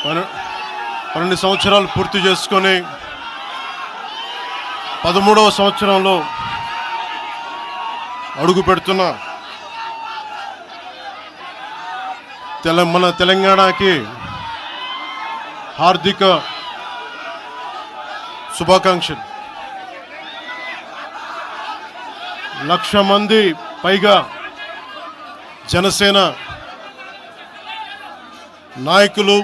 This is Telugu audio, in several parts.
12 సంవత్సరాలు పూర్తి చేసుకొని 13వ సంవత్సరంలో అడుగు పెడుతున్న మన తెలంగాణకి హార్దిక శుభాకాంక్షలు. 1,00,000 మంది పైగా జనసేన నాయకులు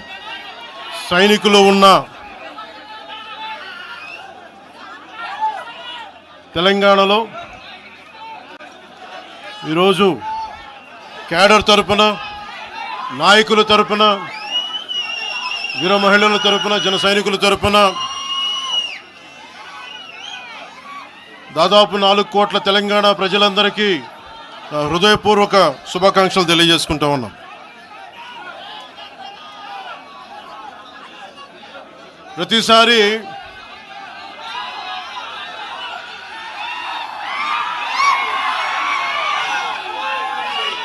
సైనికులు ఉన్న తెలంగాణలో ఈరోజు క్యాడర్ తరపున, నాయకుల తరపున, వీర మహిళల తరపున, జన సైనికుల తరపున దాదాపు 4 కోట్ల తెలంగాణ ప్రజలందరికీ హృదయపూర్వక శుభాకాంక్షలు తెలియజేసుకుంటా ఉన్నాం. ప్రతిసారి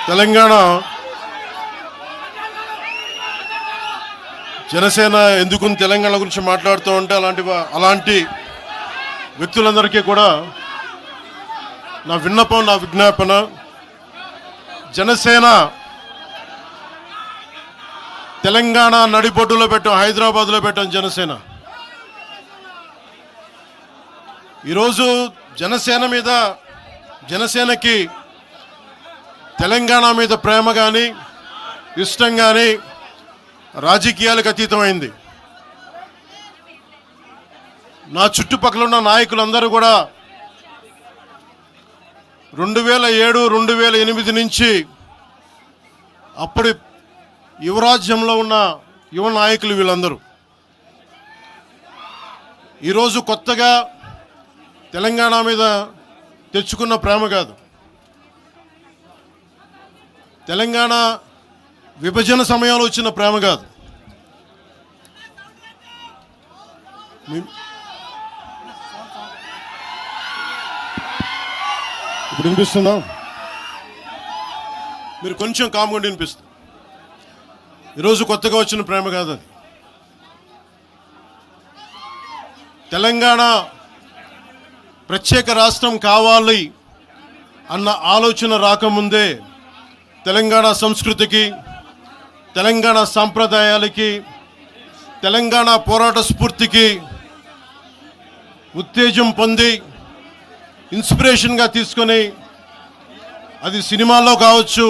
తెలంగాణ జనసేన ఎందుకు తెలంగాణ గురించి మాట్లాడుతూ ఉంటే అలాంటి వ్యక్తులందరికీ కూడా నా విన్నపం, నా విజ్ఞాపన, జనసేన తెలంగాణ నడిబొడ్డులో పెట్టాం, హైదరాబాద్లో పెట్టాం జనసేన. ఈరోజు జనసేనకి తెలంగాణ మీద ప్రేమ కానీ ఇష్టం కానీ రాజకీయాలకు అతీతమైంది. నా చుట్టుపక్కల ఉన్న నాయకులందరూ కూడా 2007, 2008 నుంచి అప్పుడు యువరాజ్యంలో ఉన్న యువ నాయకులు వీళ్ళందరూ ఈరోజు కొత్తగా తెలంగాణ మీద తెచ్చుకున్న ప్రేమ కాదు. తెలంగాణ విభజన సమయంలో వచ్చిన ప్రేమ కాదు. ఇప్పుడు వినిపిస్తుందా? మీరు కొంచెం కామ్గా వినిపిస్తుంది. ఈరోజు కొత్తగా వచ్చిన ప్రేమ కాదు అది. తెలంగాణ ప్రత్యేక రాష్ట్రం కావాలి అన్న ఆలోచన రాకముందే తెలంగాణ సంస్కృతికి, తెలంగాణ సాంప్రదాయాలకి, తెలంగాణ పోరాట స్ఫూర్తికి ఉత్తేజం పొంది ఇన్స్పిరేషన్గా తీసుకొని అది సినిమాల్లో కావచ్చు,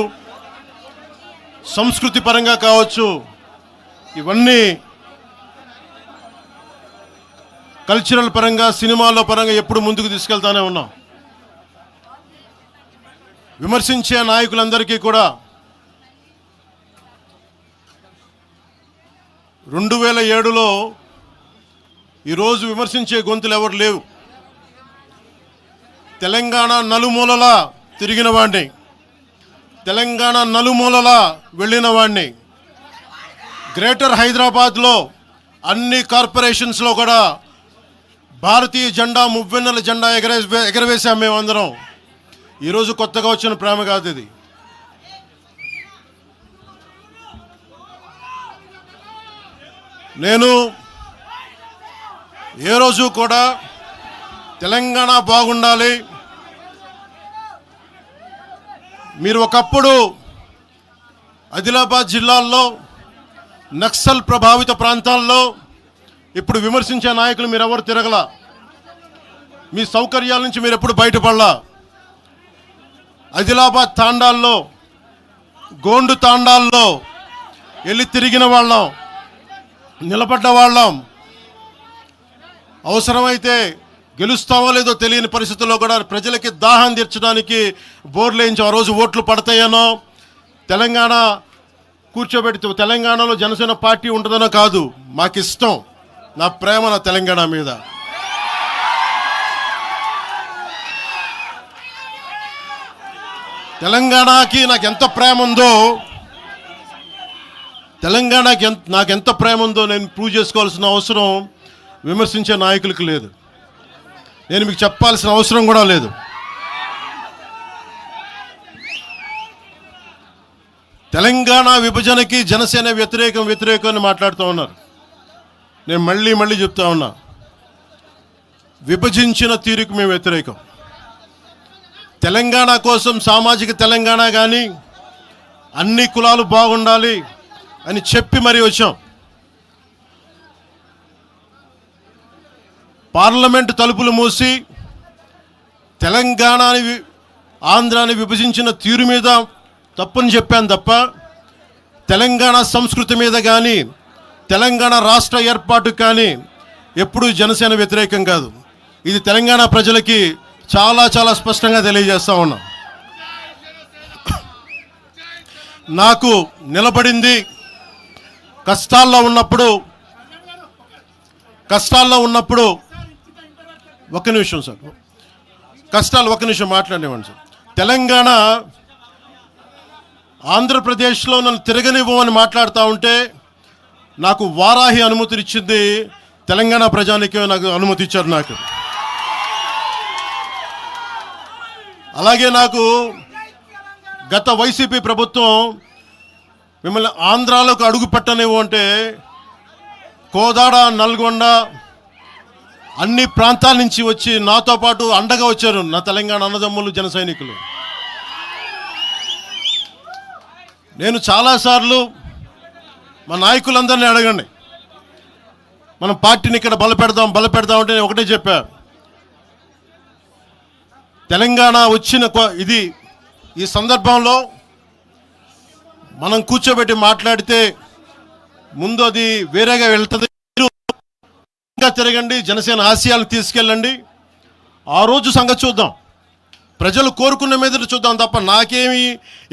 సంస్కృతి పరంగా కావచ్చు, ఇవన్నీ కల్చరల్ పరంగా, సినిమాల్లో పరంగా ఎప్పుడు ముందుకు తీసుకెళ్తానే ఉన్నాం. విమర్శించే నాయకులందరికీ కూడా 2007లో ఈరోజు విమర్శించే గొంతులు ఎవరు లేవు. తెలంగాణ నలుమూలలా తిరిగిన వాడిని, తెలంగాణ నలుమూలలా వెళ్ళిన వాడిని, గ్రేటర్ హైదరాబాద్లో అన్ని కార్పొరేషన్స్లో కూడా భారతీయ జెండా, మువ్వెన్నెల జెండా ఎగరవేశాం మేమందరం. ఈరోజు కొత్తగా వచ్చిన ప్రేమ కాదు ఇది. నేను ఏ రోజు కూడా తెలంగాణ బాగుండాలి, మీరు ఒకప్పుడు ఆదిలాబాద్ జిల్లాల్లో నక్సల్ ప్రభావిత ప్రాంతాల్లో ఇప్పుడు విమర్శించే నాయకులు మీరెవరు తిరగలా, మీ సౌకర్యాల నుంచి మీరు ఎప్పుడు బయటపడలా. ఆదిలాబాద్ తాండాల్లో, గోండు తాండాల్లో వెళ్ళి తిరిగిన వాళ్ళం, నిలబడ్డ వాళ్ళం. అవసరమైతే గెలుస్తామో లేదో తెలియని పరిస్థితుల్లో కూడా ప్రజలకి దాహం తీర్చడానికి బోర్లు వేయించి ఆ రోజు ఓట్లు పడతాయనో, తెలంగాణ కూర్చోబెట్టి తెలంగాణలో జనసేన పార్టీ ఉంటుందనో కాదు, మాకు ఇష్టం, నా ప్రేమ నా తెలంగాణ మీద. తెలంగాణకి నాకు ఎంత ప్రేమ ఉందో, తెలంగాణకి నాకెంత ప్రేమ ఉందో నేను ప్రూవ్ చేసుకోవాల్సిన అవసరం విమర్శించే నాయకులకు లేదు. నేను మీకు చెప్పాల్సిన అవసరం కూడా లేదు. తెలంగాణ విభజనకి జనసేన వ్యతిరేకం అని మాట్లాడుతూ ఉన్నారు. నేను మళ్ళీ చెప్తా ఉన్నా, విభజించిన తీరుకు మేము వ్యతిరేకం. తెలంగాణ కోసం సామాజిక తెలంగాణ కానీ అన్ని కులాలు బాగుండాలి అని చెప్పి మరీ వచ్చాం. పార్లమెంటు తలుపులు మూసి తెలంగాణని ఆంధ్రాని విభజించిన తీరు మీద తప్పుని చెప్పాను తప్ప తెలంగాణ సంస్కృతి మీద కానీ తెలంగాణ రాష్ట్ర ఏర్పాటు కానీ ఎప్పుడూ జనసేన వ్యతిరేకం కాదు. ఇది తెలంగాణ ప్రజలకి చాలా స్పష్టంగా తెలియజేస్తా ఉన్నాం. నాకు నిలబడింది కష్టాల్లో ఉన్నప్పుడు ఒక్క నిమిషం సార్, ఒక్క నిమిషం మాట్లాడేవాడి సార్. తెలంగాణ ఆంధ్రప్రదేశ్లో నన్ను తిరగనివ్వమని మాట్లాడుతూ ఉంటే నాకు వారాహి అనుమతినిచ్చింది తెలంగాణ ప్రజానికి, నాకు అనుమతి ఇచ్చారు. నాకు అలాగే నాకు గత వైసీపీ ప్రభుత్వం మిమ్మల్ని ఆంధ్రాలోకి అడుగు పెట్టనివ్వు అంటే కోదాడ, నల్గొండ అన్ని ప్రాంతాల నుంచి వచ్చి నాతో పాటు అండగా వచ్చారు నా తెలంగాణ అన్నదమ్ములు, జన సైనికులు. నేను చాలాసార్లు మా నాయకులందరినీ అడగండి, మనం పార్టీని ఇక్కడ బలపెడదాం అంటే నేను ఒకటే చెప్పా, తెలంగాణ వచ్చిన ఈ సందర్భంలో మనం కూర్చోబెట్టి మాట్లాడితే ముందు అది వేరేగా వెళ్తుంది. తిరగండి, జనసేన ఆశయాలను తీసుకెళ్ళండి, ఆ రోజు సంగతి చూద్దాం, ప్రజలు కోరుకున్న మీద చూద్దాం తప్ప నాకేమి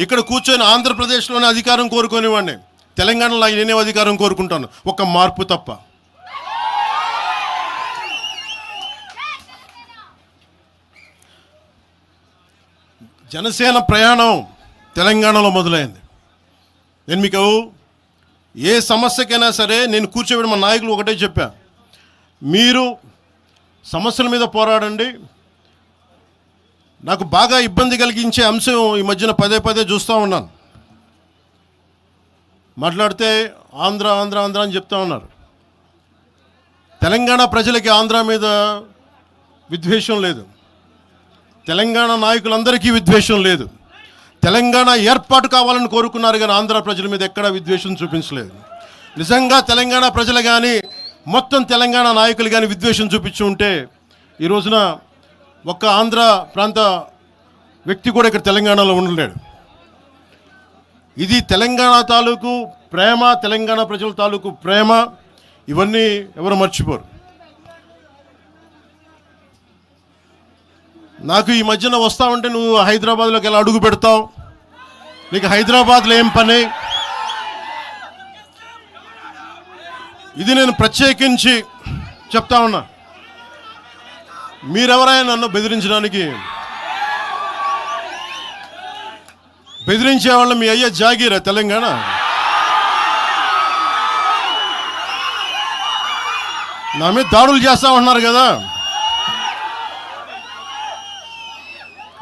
ఇక్కడ కూర్చొని ఆంధ్రప్రదేశ్లోనే అధికారం కోరుకునేవాడిని, తెలంగాణలో నేనే అధికారం కోరుకుంటాను, ఒక మార్పు తప్ప. జనసేన ప్రయాణం తెలంగాణలో మొదలైంది. నేను మీకు ఏ సమస్యకైనా సరే నేను కూర్చోబెట్టి మా నాయకులు ఒకటే చెప్పా, మీరు సమస్యల మీద పోరాడండి. నాకు బాగా ఇబ్బంది కలిగించే అంశం ఈ మధ్యన పదే చూస్తూ ఉన్నాను, మాట్లాడితే ఆంధ్ర అని చెప్తా ఉన్నారు. తెలంగాణ ప్రజలకి ఆంధ్ర మీద విద్వేషం లేదు, తెలంగాణ నాయకులందరికీ విద్వేషం లేదు. తెలంగాణ ఏర్పాటు కావాలని కోరుకున్నారు కానీ ఆంధ్ర ప్రజల మీద ఎక్కడా విద్వేషం చూపించలేదు. నిజంగా తెలంగాణ ప్రజలు కానీ మొత్తం తెలంగాణ నాయకులు కానీ విద్వేషం చూపించి ఉంటే ఈ రోజున ఒక్క ఆంధ్ర ప్రాంత వ్యక్తి కూడా ఇక్కడ తెలంగాణలో ఉండలేడు. ఇది తెలంగాణ తాలూకు ప్రేమ, తెలంగాణ ప్రజల తాలూకు ప్రేమ, ఇవన్నీ ఎవరు మర్చిపోరు. నాకు ఈ మధ్యన వస్తా ఉంటే నువ్వు హైదరాబాద్లోకి ఎలా అడుగు పెడతావు, నీకు హైదరాబాద్లో ఏం పని, ఇది నేను ప్రత్యేకించి చెప్తా ఉన్నా. మీరెవరైనా నన్ను బెదిరించే వాళ్ళ మీ అయ్యే జాగీరా తెలంగాణ? నా మీద దాడులు చేస్తా ఉన్నారు కదా.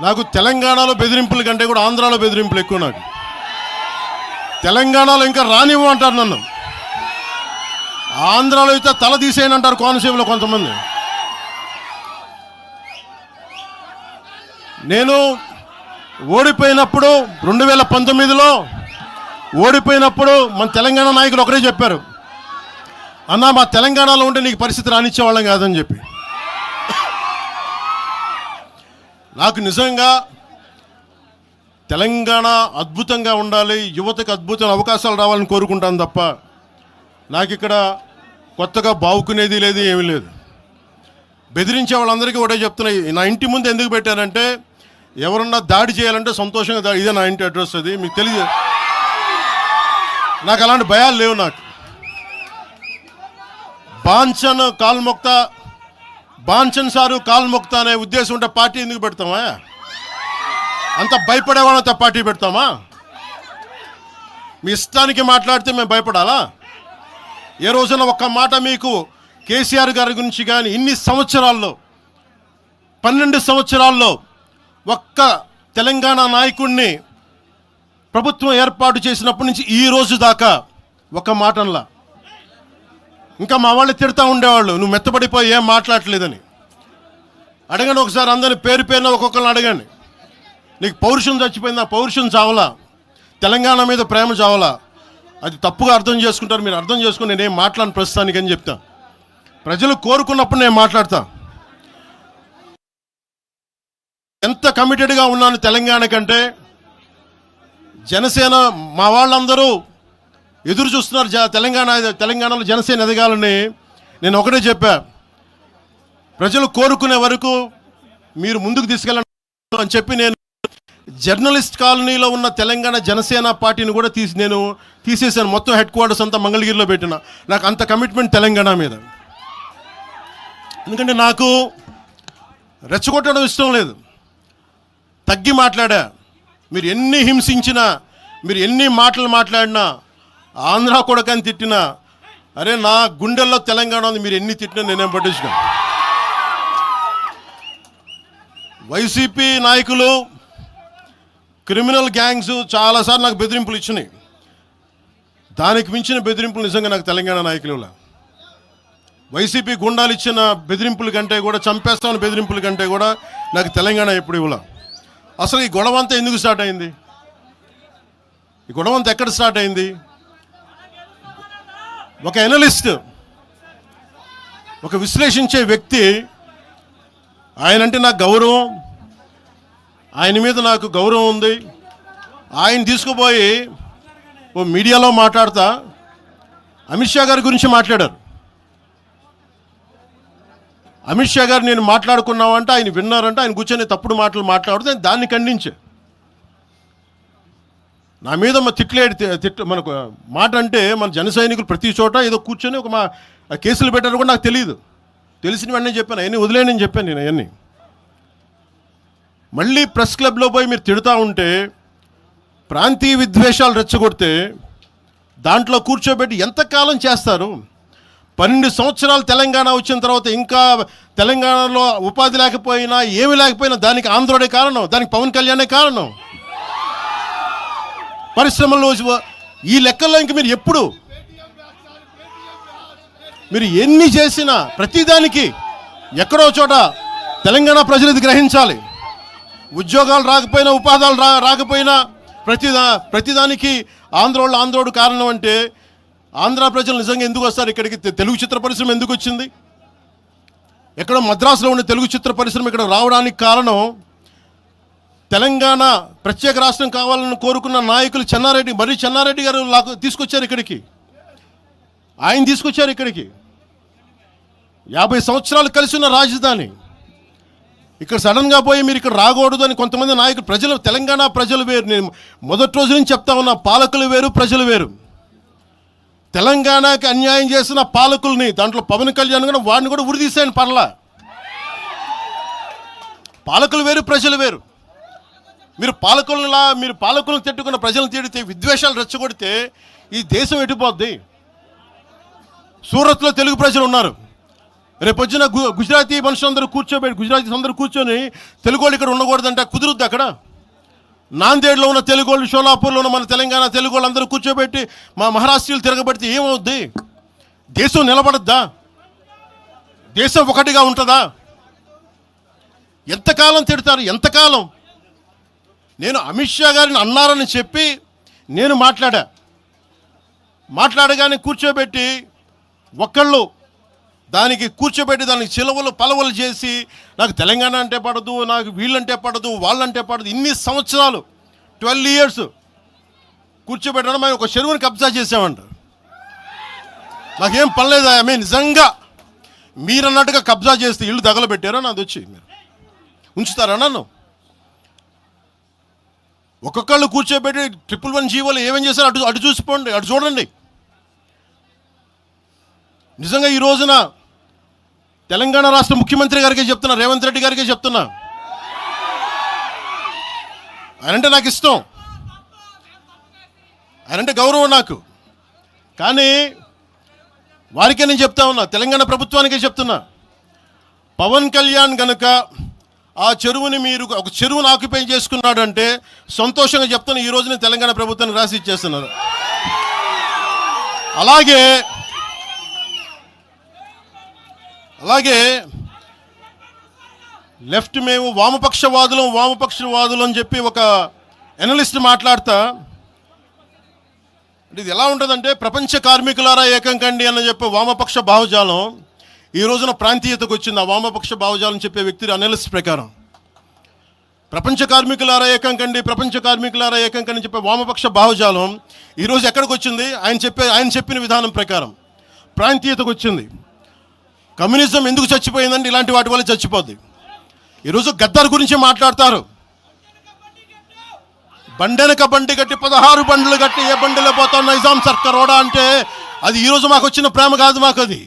నాకు తెలంగాణలో బెదిరింపుల కంటే కూడా ఆంధ్రాలో బెదిరింపులు ఎక్కువ. నాకు తెలంగాణలో ఇంకా రానివ్వు అంటారు నన్ను, ఆంధ్రాలో అయితే తల తీసేయని అంటారు కోనసీమలో కొంతమంది. నేను ఓడిపోయినప్పుడు 2019లో ఓడిపోయినప్పుడు మన తెలంగాణ నాయకులు ఒకరే చెప్పారు, అన్నా మా తెలంగాణలో ఉంటే నీకు పరిస్థితి రానిచ్చేవాళ్ళం కాదని చెప్పి. నాకు నిజంగా తెలంగాణ అద్భుతంగా ఉండాలి, యువతకు అద్భుతమైన అవకాశాలు రావాలని కోరుకుంటాను తప్ప నాకు ఇక్కడ కొత్తగా బావుకునేది లేదు, ఏమీ లేదు. బెదిరించే వాళ్ళందరికీ ఒకటే చెప్తున్నాయి, నా ఇంటి ముందు ఎందుకు పెట్టారంటే ఎవరన్నా దాడి చేయాలంటే సంతోషంగా ఇదే నా ఇంటి అడ్రస్, అది మీకు తెలియదు. నాకు అలాంటి భయాలు లేవు. నాకు బాంచన్ సారు కాల్మొక్తా అనే ఉద్దేశం ఉంటే పార్టీ ఎందుకు పెడతామా? అంత భయపడేవాళ్ళంతా పార్టీ పెడతామా? మీ ఇష్టానికి మాట్లాడితే మేము భయపడాలా? ఏ రోజున ఒక్క మాట మీకు కేసీఆర్ గారి గురించి కానీ ఇన్ని సంవత్సరాల్లో 12 సంవత్సరాల్లో ఒక్క తెలంగాణ నాయకుడిని ప్రభుత్వం ఏర్పాటు చేసినప్పటి నుంచి ఈ రోజు దాకా ఒక మాటంలా. ఇంకా మా వాళ్ళు తిడతా ఉండేవాళ్ళు, నువ్వు మెత్తబడిపోయి ఏం మాట్లాడలేదని. అడగండి ఒకసారి అందరిని పేరు పేరున ఒక్కొక్కరిని అడగండి. నీకు పౌరుషం చచ్చిపోయింది, ఆ పౌరుషం చావలా, తెలంగాణ మీద ప్రేమ చావలా. అది తప్పుగా అర్థం చేసుకుంటారు, మీరు అర్థం చేసుకుని నేనేం మాట్లాడను ప్రస్తుతానికి అని చెప్తా. ప్రజలు కోరుకున్నప్పుడు నేను మాట్లాడతా. ఎంత కమిటెడ్గా ఉన్నాను తెలంగాణ కంటే, జనసేన మా వాళ్ళందరూ ఎదురు చూస్తున్నారు తెలంగాణలో జనసేన ఎదగాలని. నేను ఒకటే చెప్పా, ప్రజలు కోరుకునే వరకు మీరు ముందుకు తీసుకెళ్ళండి అని చెప్పి నేను జర్నలిస్ట్ కాలనీలో ఉన్న తెలంగాణ జనసేన పార్టీని కూడా నేను తీసేశాను. మొత్తం హెడ్ క్వార్టర్స్ అంతా మంగళగిరిలో పెట్టిన. నాకు అంత కమిట్మెంట్ తెలంగాణ మీద. ఎందుకంటే నాకు రెచ్చగొట్టడం ఇష్టం లేదు, తగ్గి మాట్లాడా. మీరు ఎన్ని హింసించినా, మీరు ఎన్ని మాటలు మాట్లాడినా, ఆంధ్ర కొడకని తిట్టినా, అరే నా గుండెల్లో తెలంగాణ ఉంది, మీరు ఎన్ని తిట్టినా నేనేం పట్టించుకోను. వైసీపీ నాయకులు, క్రిమినల్ గ్యాంగ్స్ చాలాసార్లు నాకు బెదిరింపులు ఇచ్చినాయి. దానికి మించిన బెదిరింపులు నిజంగా నాకు తెలంగాణ నాయకులు. వైసీపీ గుండాలు ఇచ్చిన బెదిరింపుల కంటే కూడా, చంపేస్తామని బెదిరింపుల కంటే కూడా నాకు తెలంగాణ ఎప్పుడు ఇవ్వలే. అసలు ఈ గొడవ అంతా ఎందుకు స్టార్ట్ అయింది? ఈ గొడవ అంతా ఎక్కడ స్టార్ట్ అయింది? ఒక ఎనలిస్ట్, ఒక విశ్లేషించే వ్యక్తి, ఆయనంటే నాకు గౌరవం, ఆయన మీద నాకు గౌరవం ఉంది. ఆయన తీసుకుపోయి ఓ మీడియాలో మాట్లాడతా అమిత్ షా గారి గురించి మాట్లాడారు. అమిత్ షా గారు నేను మాట్లాడుకున్నామంటే ఆయన విన్నారంటే, ఆయన కూర్చొని తప్పుడు మాటలు మాట్లాడితే దాన్ని ఖండించే. నా మీద మనకు మాట అంటే మన జన సైనికులు ప్రతి చోట ఏదో కూర్చొని ఒక కేసులు పెట్టారు కూడా నాకు తెలియదు. తెలిసిన వెంటనే చెప్పాను, అవన్నీ వదిలేనని చెప్పాను నేను. అవన్నీ మళ్ళీ ప్రెస్ క్లబ్లో పోయి మీరు తిడుతూ ఉంటే, ప్రాంతీయ విద్వేషాలు రెచ్చగొడితే దాంట్లో కూర్చోబెట్టి ఎంతకాలం చేస్తారు? 12 సంవత్సరాలు తెలంగాణ వచ్చిన తర్వాత ఇంకా తెలంగాణలో ఉపాధి లేకపోయినా, ఏమి లేకపోయినా దానికి ఆంధ్రుడే కారణం, దానికి పవన్ కళ్యాణే కారణం. పరిశ్రమల్లో ఈ లెక్కల్లో ఇంక మీరు ఎప్పుడు మీరు ఎన్ని చేసినా ప్రతిదానికి ఎక్కడో చోట తెలంగాణ ప్రజలు ఇది గ్రహించాలి. ఉద్యోగాలు రాకపోయినా, ఉపాధాలు రాకపోయినా ప్రతిదానికి ఆంధ్రోడు కారణం అంటే, ఆంధ్ర ప్రజలు నిజంగా ఎందుకు వస్తారు ఇక్కడికి? తెలుగు చిత్ర పరిశ్రమ ఎందుకు వచ్చింది? ఎక్కడో మద్రాసులో ఉన్న తెలుగు చిత్ర పరిశ్రమ ఇక్కడ రావడానికి కారణం తెలంగాణ ప్రత్యేక రాష్ట్రం కావాలని కోరుకున్న నాయకులు చెన్నారెడ్డి గారు తీసుకొచ్చారు ఇక్కడికి. ఆయన తీసుకొచ్చారు ఇక్కడికి. 50 సంవత్సరాలు కలిసి ఉన్న రాజధాని ఇక్కడ సడన్గా పోయి మీరు ఇక్కడ రాకూడదు అని కొంతమంది నాయకులు, తెలంగాణ ప్రజలు వేరు. నేను మొదటి రోజు నుంచి చెప్తా ఉన్నా, పాలకులు వేరు, ప్రజలు వేరు. తెలంగాణకి అన్యాయం చేసిన పాలకుల్ని, దాంట్లో పవన్ కళ్యాణ్ కూడా, వాడిని కూడా ఉరిదీసాను పర్లా. పాలకులు వేరు, ప్రజలు వేరు. మీరు పాలకులను తిట్టుకున్న ప్రజలను తిడితే, విద్వేషాలు రెచ్చగొడితే ఈ దేశం ఎటుపోద్ది? సూరత్లో తెలుగు ప్రజలు ఉన్నారు. రేపొచ్చిన గుజరాతీ మనుషులందరూ గుజరాతీస్ అందరూ కూర్చొని తెలుగు వాళ్ళు ఇక్కడ ఉండకూడదంటే కుదురుద్ది అక్కడ? నాందేడ్లో ఉన్న తెలుగు వాళ్ళు, షోలాపూర్లో ఉన్న మన తెలంగాణ తెలుగు వాళ్ళు అందరూ కూర్చోబెట్టి మా మహారాష్ట్రీయులు తిరగబెడితే ఏమవుద్ది? దేశం నిలబడద్దా? దేశం ఒకటిగా ఉంటుందా? ఎంతకాలం తిడతారు? ఎంతకాలం? నేను అమిత్ షా గారిని అన్నారని చెప్పి నేను మాట్లాడగానే కూర్చోబెట్టి ఒక్కళ్ళు దానికి చిలవలు పలవలు చేసి, నాకు తెలంగాణ అంటే పడదు, నాకు వీళ్ళంటే పడదు, వాళ్ళంటే పడదు, ఇన్ని సంవత్సరాలు 12 years కూర్చోబెట్టడం. మేము ఒక చెరువుని కబ్జా చేసామంట. నాకేం పనిలేదు. నిజంగా మీరన్నట్టుగా కబ్జా చేస్తే ఇల్లు తగలబెట్టారా? నాది వచ్చి మీరు ఉంచుతారా నన్ను? ఒక్కొక్కళ్ళు కూర్చోబెట్టి 111 జీవోలు ఏమేం చేశారు అటు చూసిపోండి, అటు చూడండి. నిజంగా ఈ రోజున తెలంగాణ రాష్ట్ర ముఖ్యమంత్రి గారికే చెప్తున్నా, రేవంత్ రెడ్డి గారికే చెప్తున్నా, ఆయనంటే నాకు ఇష్టం, ఆయనంటే గౌరవం నాకు. కానీ వారికే నేను చెప్తా ఉన్నా, తెలంగాణ ప్రభుత్వానికే చెప్తున్నా, పవన్ కళ్యాణ్ గనుక ఆ చెరువుని మీరు ఒక చెరువును ఆక్యుపై చేసుకున్నాడంటే సంతోషంగా చెప్తాను, ఈ రోజున తెలంగాణ ప్రభుత్వానికి రాసి ఇచ్చేస్తున్నారు. అలాగే లెఫ్ట్ మేము వామపక్షవాదులు అని చెప్పి ఒక ఎనలిస్ట్ మాట్లాడతా, ఇది ఎలా ఉంటుందంటే ప్రపంచ కార్మికులారా ఏకం కండి అని చెప్పే వామపక్ష భావజాలం ఈ రోజున ప్రాంతీయతకు వచ్చింది. ఆ వామపక్ష భావజాలం చెప్పే వ్యక్తి అనలిస్ట్ ప్రకారం ప్రపంచ కార్మికులారా ఏకం కండి చెప్పే వామపక్ష భావజాలం ఈరోజు ఎక్కడికి వచ్చింది? ఆయన చెప్పిన విధానం ప్రకారం ప్రాంతీయతకు వచ్చింది. కమ్యూనిజం ఎందుకు చచ్చిపోయిందండి? ఇలాంటి వాటి వల్ల చచ్చిపోద్ది. ఈరోజు గద్దర్ గురించి మాట్లాడతారు. బండెనక బండి కట్టి 16 బండ్లు కట్టి ఏ బండిలో పోతాం నైజాం సర్కార్ ఓడా అంటే అది ఈరోజు మాకు వచ్చిన ప్రేమ కాదు. మాకు అది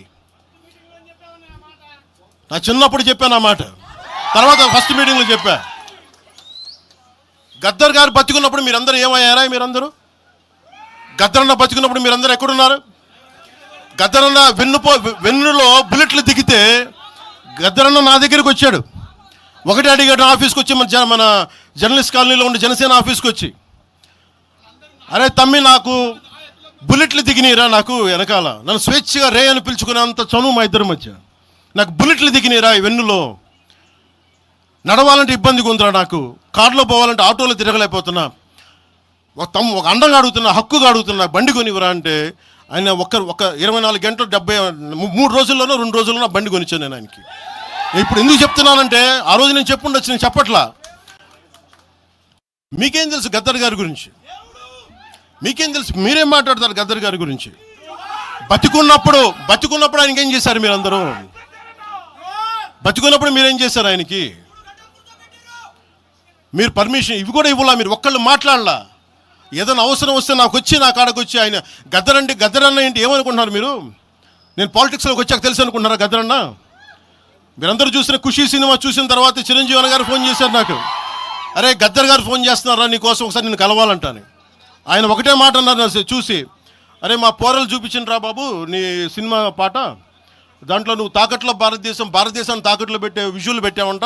నా చిన్నప్పుడు చెప్పాను ఆ మాట, తర్వాత ఫస్ట్ మీటింగ్లో చెప్పా. గద్దర్ గారు బతికున్నప్పుడు మీరందరూ ఏమయ్యారా? గద్దరన్న బతికున్నప్పుడు మీరందరూ ఎక్కడున్నారు? గద్దరన్న వెన్నులో బుల్లెట్లు దిగితే గద్దరన్న నా దగ్గరికి వచ్చాడు. ఒకటి అడిగాడు ఆఫీస్కి వచ్చి, మన జర్నలిస్ట్ కాలనీలో ఉండే జనసేన ఆఫీస్కి వచ్చి, అరే తమ్మి నాకు బుల్లెట్లు దిగినీరా, నాకు వెనకాల నన్ను స్వేచ్ఛగా రే అని పిలుచుకునే అంత చనువు మా ఇద్దరి మధ్య, నాకు బుల్లెట్లు దిగినీరా ఈ వెన్నులో, నడవాలంటే ఇబ్బందిగా ఉందిరా, నాకు కార్లో పోవాలంటే ఆటోలో తిరగలేకపోతున్నా, ఒక అండంగా అడుగుతున్నా, హక్కుగా అడుగుతున్నా, బండి కొనివరా అంటే ఆయన ఒక 24 గంటలు 3 రోజుల్లోనో 2 రోజుల్లోనో బండి కొనిచ్చాను నేను ఆయనకి. ఇప్పుడు ఎందుకు చెప్తున్నానంటే ఆ రోజు నేను చెప్పుండొచ్చు, నేను చెప్పట్లా. మీకేం తెలుసు గద్దర్ గారి గురించి? మీకేం తెలుసు? మీరేం మాట్లాడతారు గద్దర్ గారి గురించి? బతికున్నప్పుడు ఆయనకి ఏం చేశారు? మీరందరూ బతికున్నప్పుడు మీరేం చేశారు ఆయనకి? మీరు పర్మిషన్ ఇవి కూడా ఇవ్వాలా? మీరు ఒక్కళ్ళు మాట్లాడలా? ఏదైనా అవసరం వస్తే నాకు వచ్చి నా కాడకు వచ్చి ఆయన గద్దరన్న ఏంటి ఏమనుకుంటున్నారు మీరు? నేను పాలిటిక్స్లోకి వచ్చాక తెలుసు అనుకుంటున్నారా గద్దరన్న? మీరందరూ చూసిన ఖుషీ సినిమా చూసిన తర్వాత చిరంజీవి గారు ఫోన్ చేశారు నాకు, అరే గద్దర్ గారు ఫోన్ చేస్తున్నారా నీకోసం ఒకసారి నేను కలవాలంటాను. ఆయన ఒకటే మాట అన్నారు చూసి, అరే మా పోరలు చూపించిన రా బాబు నీ సినిమా పాట, దాంట్లో నువ్వు తాకట్లో భారతదేశాన్ని తాకట్లో పెట్టే విజువల్ పెట్టావంట,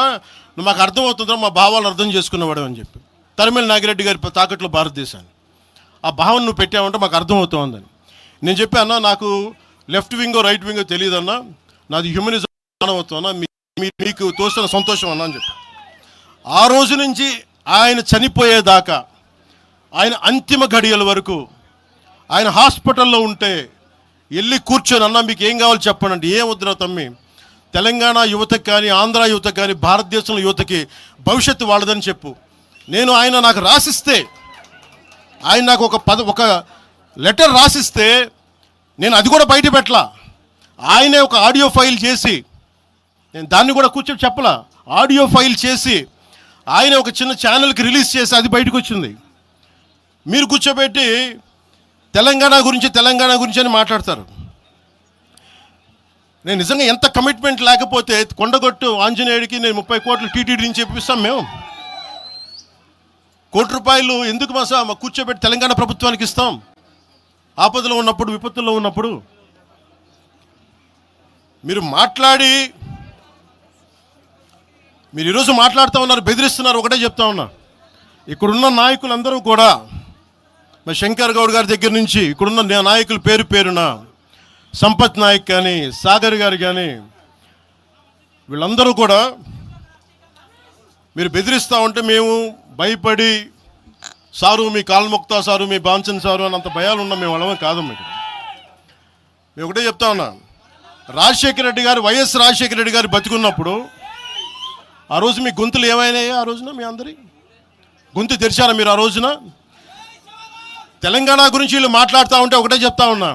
నువ్వు మాకు అర్థమవుతుందా, మా భావాలు అర్థం చేసుకునేవాడు అని చెప్పి. తరిమేల నాగిరెడ్డి గారి తాకట్లో భారతదేశాన్ని ఆ భావన నువ్వు పెట్టావంటే మాకు అర్థమవుతుందని నేను చెప్పాను. నాకు లెఫ్ట్ వింగో రైట్ వింగో తెలియదన్నా, నాది హ్యూమనిజం అవుతున్నా, మీకు తోస్తున్న సంతోషం అన్నా అని చెప్పి. ఆ రోజు నుంచి ఆయన చనిపోయేదాకా, ఆయన అంతిమ ఘడియల వరకు ఆయన హాస్పిటల్లో ఉంటే వెళ్ళి కూర్చొని, అన్నా మీకు ఏం కావాలో చెప్పండి అంటే, ఏం వద్దురా తమ్మి, తెలంగాణ యువతకి కానీ ఆంధ్ర యువతకి కానీ భారతదేశంలో యువతకి భవిష్యత్తు వాళ్ళదని చెప్పు. ఆయన నాకు రాసిస్తే, ఆయన నాకు ఒక లెటర్ రాసిస్తే నేను అది కూడా బయట పెట్టలా. ఆయనే ఒక ఆడియో ఫైల్ చేసి, నేను దాన్ని కూడా కూర్చొని చెప్పలా, ఆడియో ఫైల్ చేసి ఆయన ఒక చిన్న ఛానల్కి రిలీజ్ చేసి అది బయటకు వచ్చింది. మీరు కూర్చోబెట్టి తెలంగాణ గురించి అని మాట్లాడతారు. నేను నిజంగా ఎంత కమిట్మెంట్ లేకపోతే కొండగొట్టు ఆంజనేయుడికి నేను 30 కోట్లు టీటీడీ నుంచి చెప్పిస్తాం. మేము ₹1 కోటి ఎందుకు మా కూర్చోబెట్టి తెలంగాణ ప్రభుత్వానికి ఇస్తాం? ఆపదలో ఉన్నప్పుడు, విపత్తుల్లో ఉన్నప్పుడు మీరు మాట్లాడి, మీరు ఈరోజు మాట్లాడుతూ ఉన్నారు, బెదిరిస్తున్నారు. ఒకటే చెప్తా ఉన్నా, ఇక్కడున్న నాయకులందరూ కూడా, మరి శంకర్ గౌడ్ గారి దగ్గర నుంచి ఇక్కడున్న నాయకులు పేరున సంపత్ నాయక్ కానీ సాగర్ గారు కానీ వీళ్ళందరూ కూడా మీరు బెదిరిస్తూ ఉంటే మేము భయపడి, సారు మీ కాల్మొక్తా సారు, మీ బాంచన్ సారు అని అంత భయాలు ఉన్నాం. మేము వాళ్ళమే కాదు. మేము ఒకటే చెప్తా ఉన్నా, వైఎస్ రాజశేఖర రెడ్డి గారు బతికున్నప్పుడు ఆ రోజు మీ గొంతులు ఏమైనాయి? ఆ రోజున మీ అందరి గొంతు తెరిచారా మీరు? ఆ రోజున తెలంగాణ గురించి వీళ్ళు మాట్లాడుతూ ఉంటే ఒకటే చెప్తా ఉన్నా,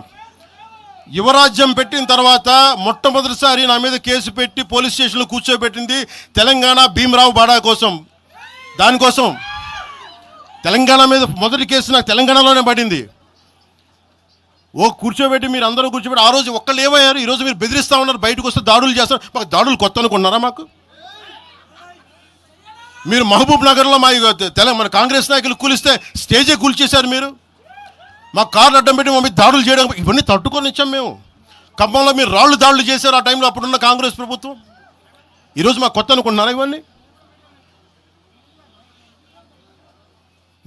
యువరాజ్యం పెట్టిన తర్వాత మొట్టమొదటిసారి నా మీద కేసు పెట్టి పోలీస్ స్టేషన్లో కూర్చోబెట్టింది తెలంగాణ భీమరావు బాడా కోసం. దానికోసం తెలంగాణ మీద మొదటి కేసు నాకు తెలంగాణలోనే పడింది. కూర్చోబెట్టి మీరు అందరూ కూర్చోబెట్టి ఆ రోజు ఒక్కళ్ళు ఏమయ్యారు? ఈరోజు మీరు బెదిరిస్తూ ఉన్నారు, బయటకు వస్తే దాడులు చేస్తారు. మాకు దాడులు కొత్త అనుకున్నారా? మాకు మీరు మహబూబ్ నగర్లో మన కాంగ్రెస్ నాయకులు కూలిస్తే స్టేజే కూల్చేశారు. మీరు మా కార్లు అడ్డం పెట్టి మా మీద దాడులు చేయడం, ఇవన్నీ తట్టుకొని ఇచ్చాం మేము. ఖమ్మంలో మీరు రాళ్ళు దాడులు చేశారు ఆ టైంలో, అప్పుడున్న కాంగ్రెస్ ప్రభుత్వం. ఈరోజు మాకు కొత్త అనుకుంటున్నారా? ఇవన్నీ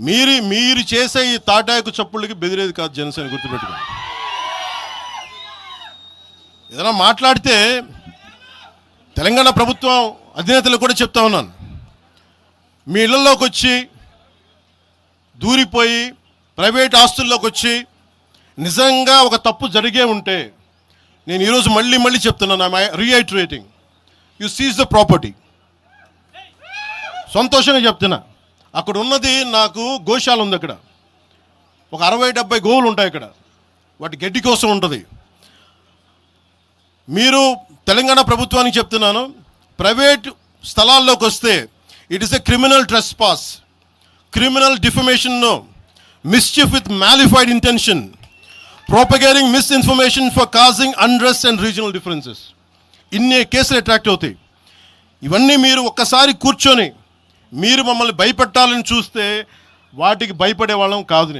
మీరు చేసే ఈ తాటాకు చప్పుళ్ళకి బెదిరేది కాదు జనసేన, గుర్తుపెట్టుకోండి. ఏదైనా మాట్లాడితే తెలంగాణ ప్రభుత్వం అధినేతలు కూడా చెప్తా ఉన్నాను, మీ ఇళ్లలోకి వచ్చి దూరిపోయి ప్రైవేట్ ఆస్తుల్లోకి వచ్చి నిజంగా ఒక తప్పు జరిగే ఉంటే, నేను ఈరోజు మళ్ళీ చెప్తున్నాను, రీఐటరేటింగ్, యు సీజ్ ద ప్రాపర్టీ. సంతోషంగా చెప్తున్నా, అక్కడ ఉన్నది నాకు గోశాల ఉంది, అక్కడ ఒక 60-70 గోవులు ఉంటాయి అక్కడ, వాటి గడ్డి కోసం ఉంటుంది. మీరు తెలంగాణ ప్రభుత్వానికి చెప్తున్నాను, ప్రైవేట్ స్థలాల్లోకి వస్తే it is a criminal trespass, criminal defamation, mischief with mala fide intention, propagating misinformation for causing unrest and regional differences. ఇన్ని కేసులు అట్రాక్ట్ అవుతాయి. ఇవన్నీ మీరు ఒక్కసారి కూర్చొని మీరు మమ్మల్ని భయపెట్టాలని చూస్తే వాటికి భయపడే వాళ్ళం కాదు.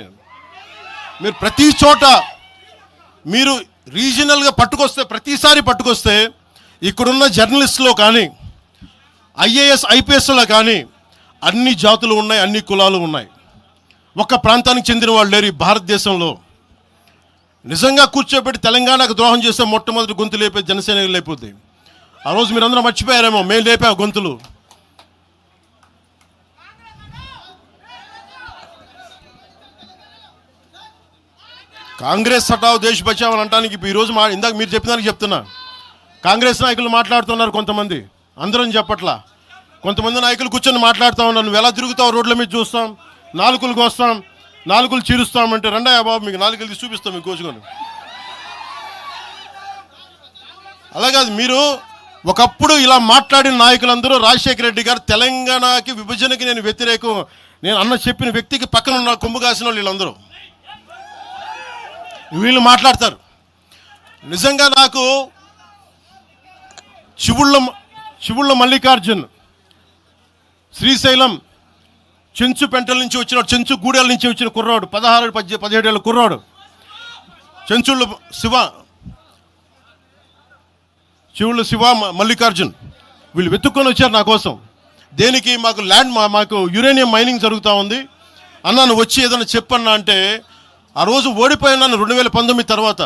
మీరు ప్రతి చోట మీరు రీజనల్గా ప్రతిసారి పట్టుకొస్తే ఇక్కడున్న జర్నలిస్టులో కానీ ఐఏఎస్ ఐపీఎస్లో కానీ అన్ని జాతులు ఉన్నాయి, అన్ని కులాలు ఉన్నాయి. ఒక్క ప్రాంతానికి చెందిన వాళ్ళు లేరు ఈ భారతదేశంలో. నిజంగా కూర్చోబెట్టి తెలంగాణకు ద్రోహం చేస్తే మొట్టమొదటి గొంతు లేపే జనసేన లేకపోతే. ఆ రోజు మీరు అందరూ మర్చిపోయారేమో, మేము లేపాం గొంతులు. కాంగ్రెస్ హటావ్ దేశ్ బచావ్ అని అంటానికి ఈరోజు ఇందాక మీరు చెప్పిన దానికి చెప్తున్నా, కాంగ్రెస్ నాయకులు మాట్లాడుతున్నారు కొంతమంది, అందరం చెప్పట్లా. కొంతమంది నాయకులు కూర్చొని మాట్లాడుతూ ఉన్నారు, నువ్వు ఎలా తిరుగుతావు, రోడ్ల మీద చూస్తాం, నాలుకలకు వస్తాం, నాలుగులు చీరుస్తామంటే, రండయ్యా బాబు మీకు నాలుగులు తీసి చూపిస్తాం మీకు కోసుకొని. అలాగే మీరు ఒకప్పుడు ఇలా మాట్లాడిన నాయకులందరూ, రాజశేఖర రెడ్డి గారు తెలంగాణకి విభజనకి నేను వ్యతిరేకం నేను అన్న చెప్పిన వ్యక్తికి పక్కన ఉన్న కొమ్ము కాసిన వాళ్ళు వీళ్ళందరూ మాట్లాడతారు. నిజంగా నాకు చివుళ్ళ మల్లికార్జున్, శ్రీశైలం చెంచు పెంటల నుంచి వచ్చిన, చెంచు గూడెల నుంచి వచ్చిన కుర్రాడు, 16-17 ఏళ్ళ కుర్రాడు, చెంచుళ్ళ శివ మల్లికార్జున్, వీళ్ళు వెతుక్కొని వచ్చారు నా కోసం. దేనికి? మాకు యురేనియం మైనింగ్ జరుగుతూ ఉంది అన్నా, నువ్వు వచ్చి ఏదైనా చెప్పన్నా అంటే, ఆ రోజు ఓడిపోయినాను 2019 తర్వాత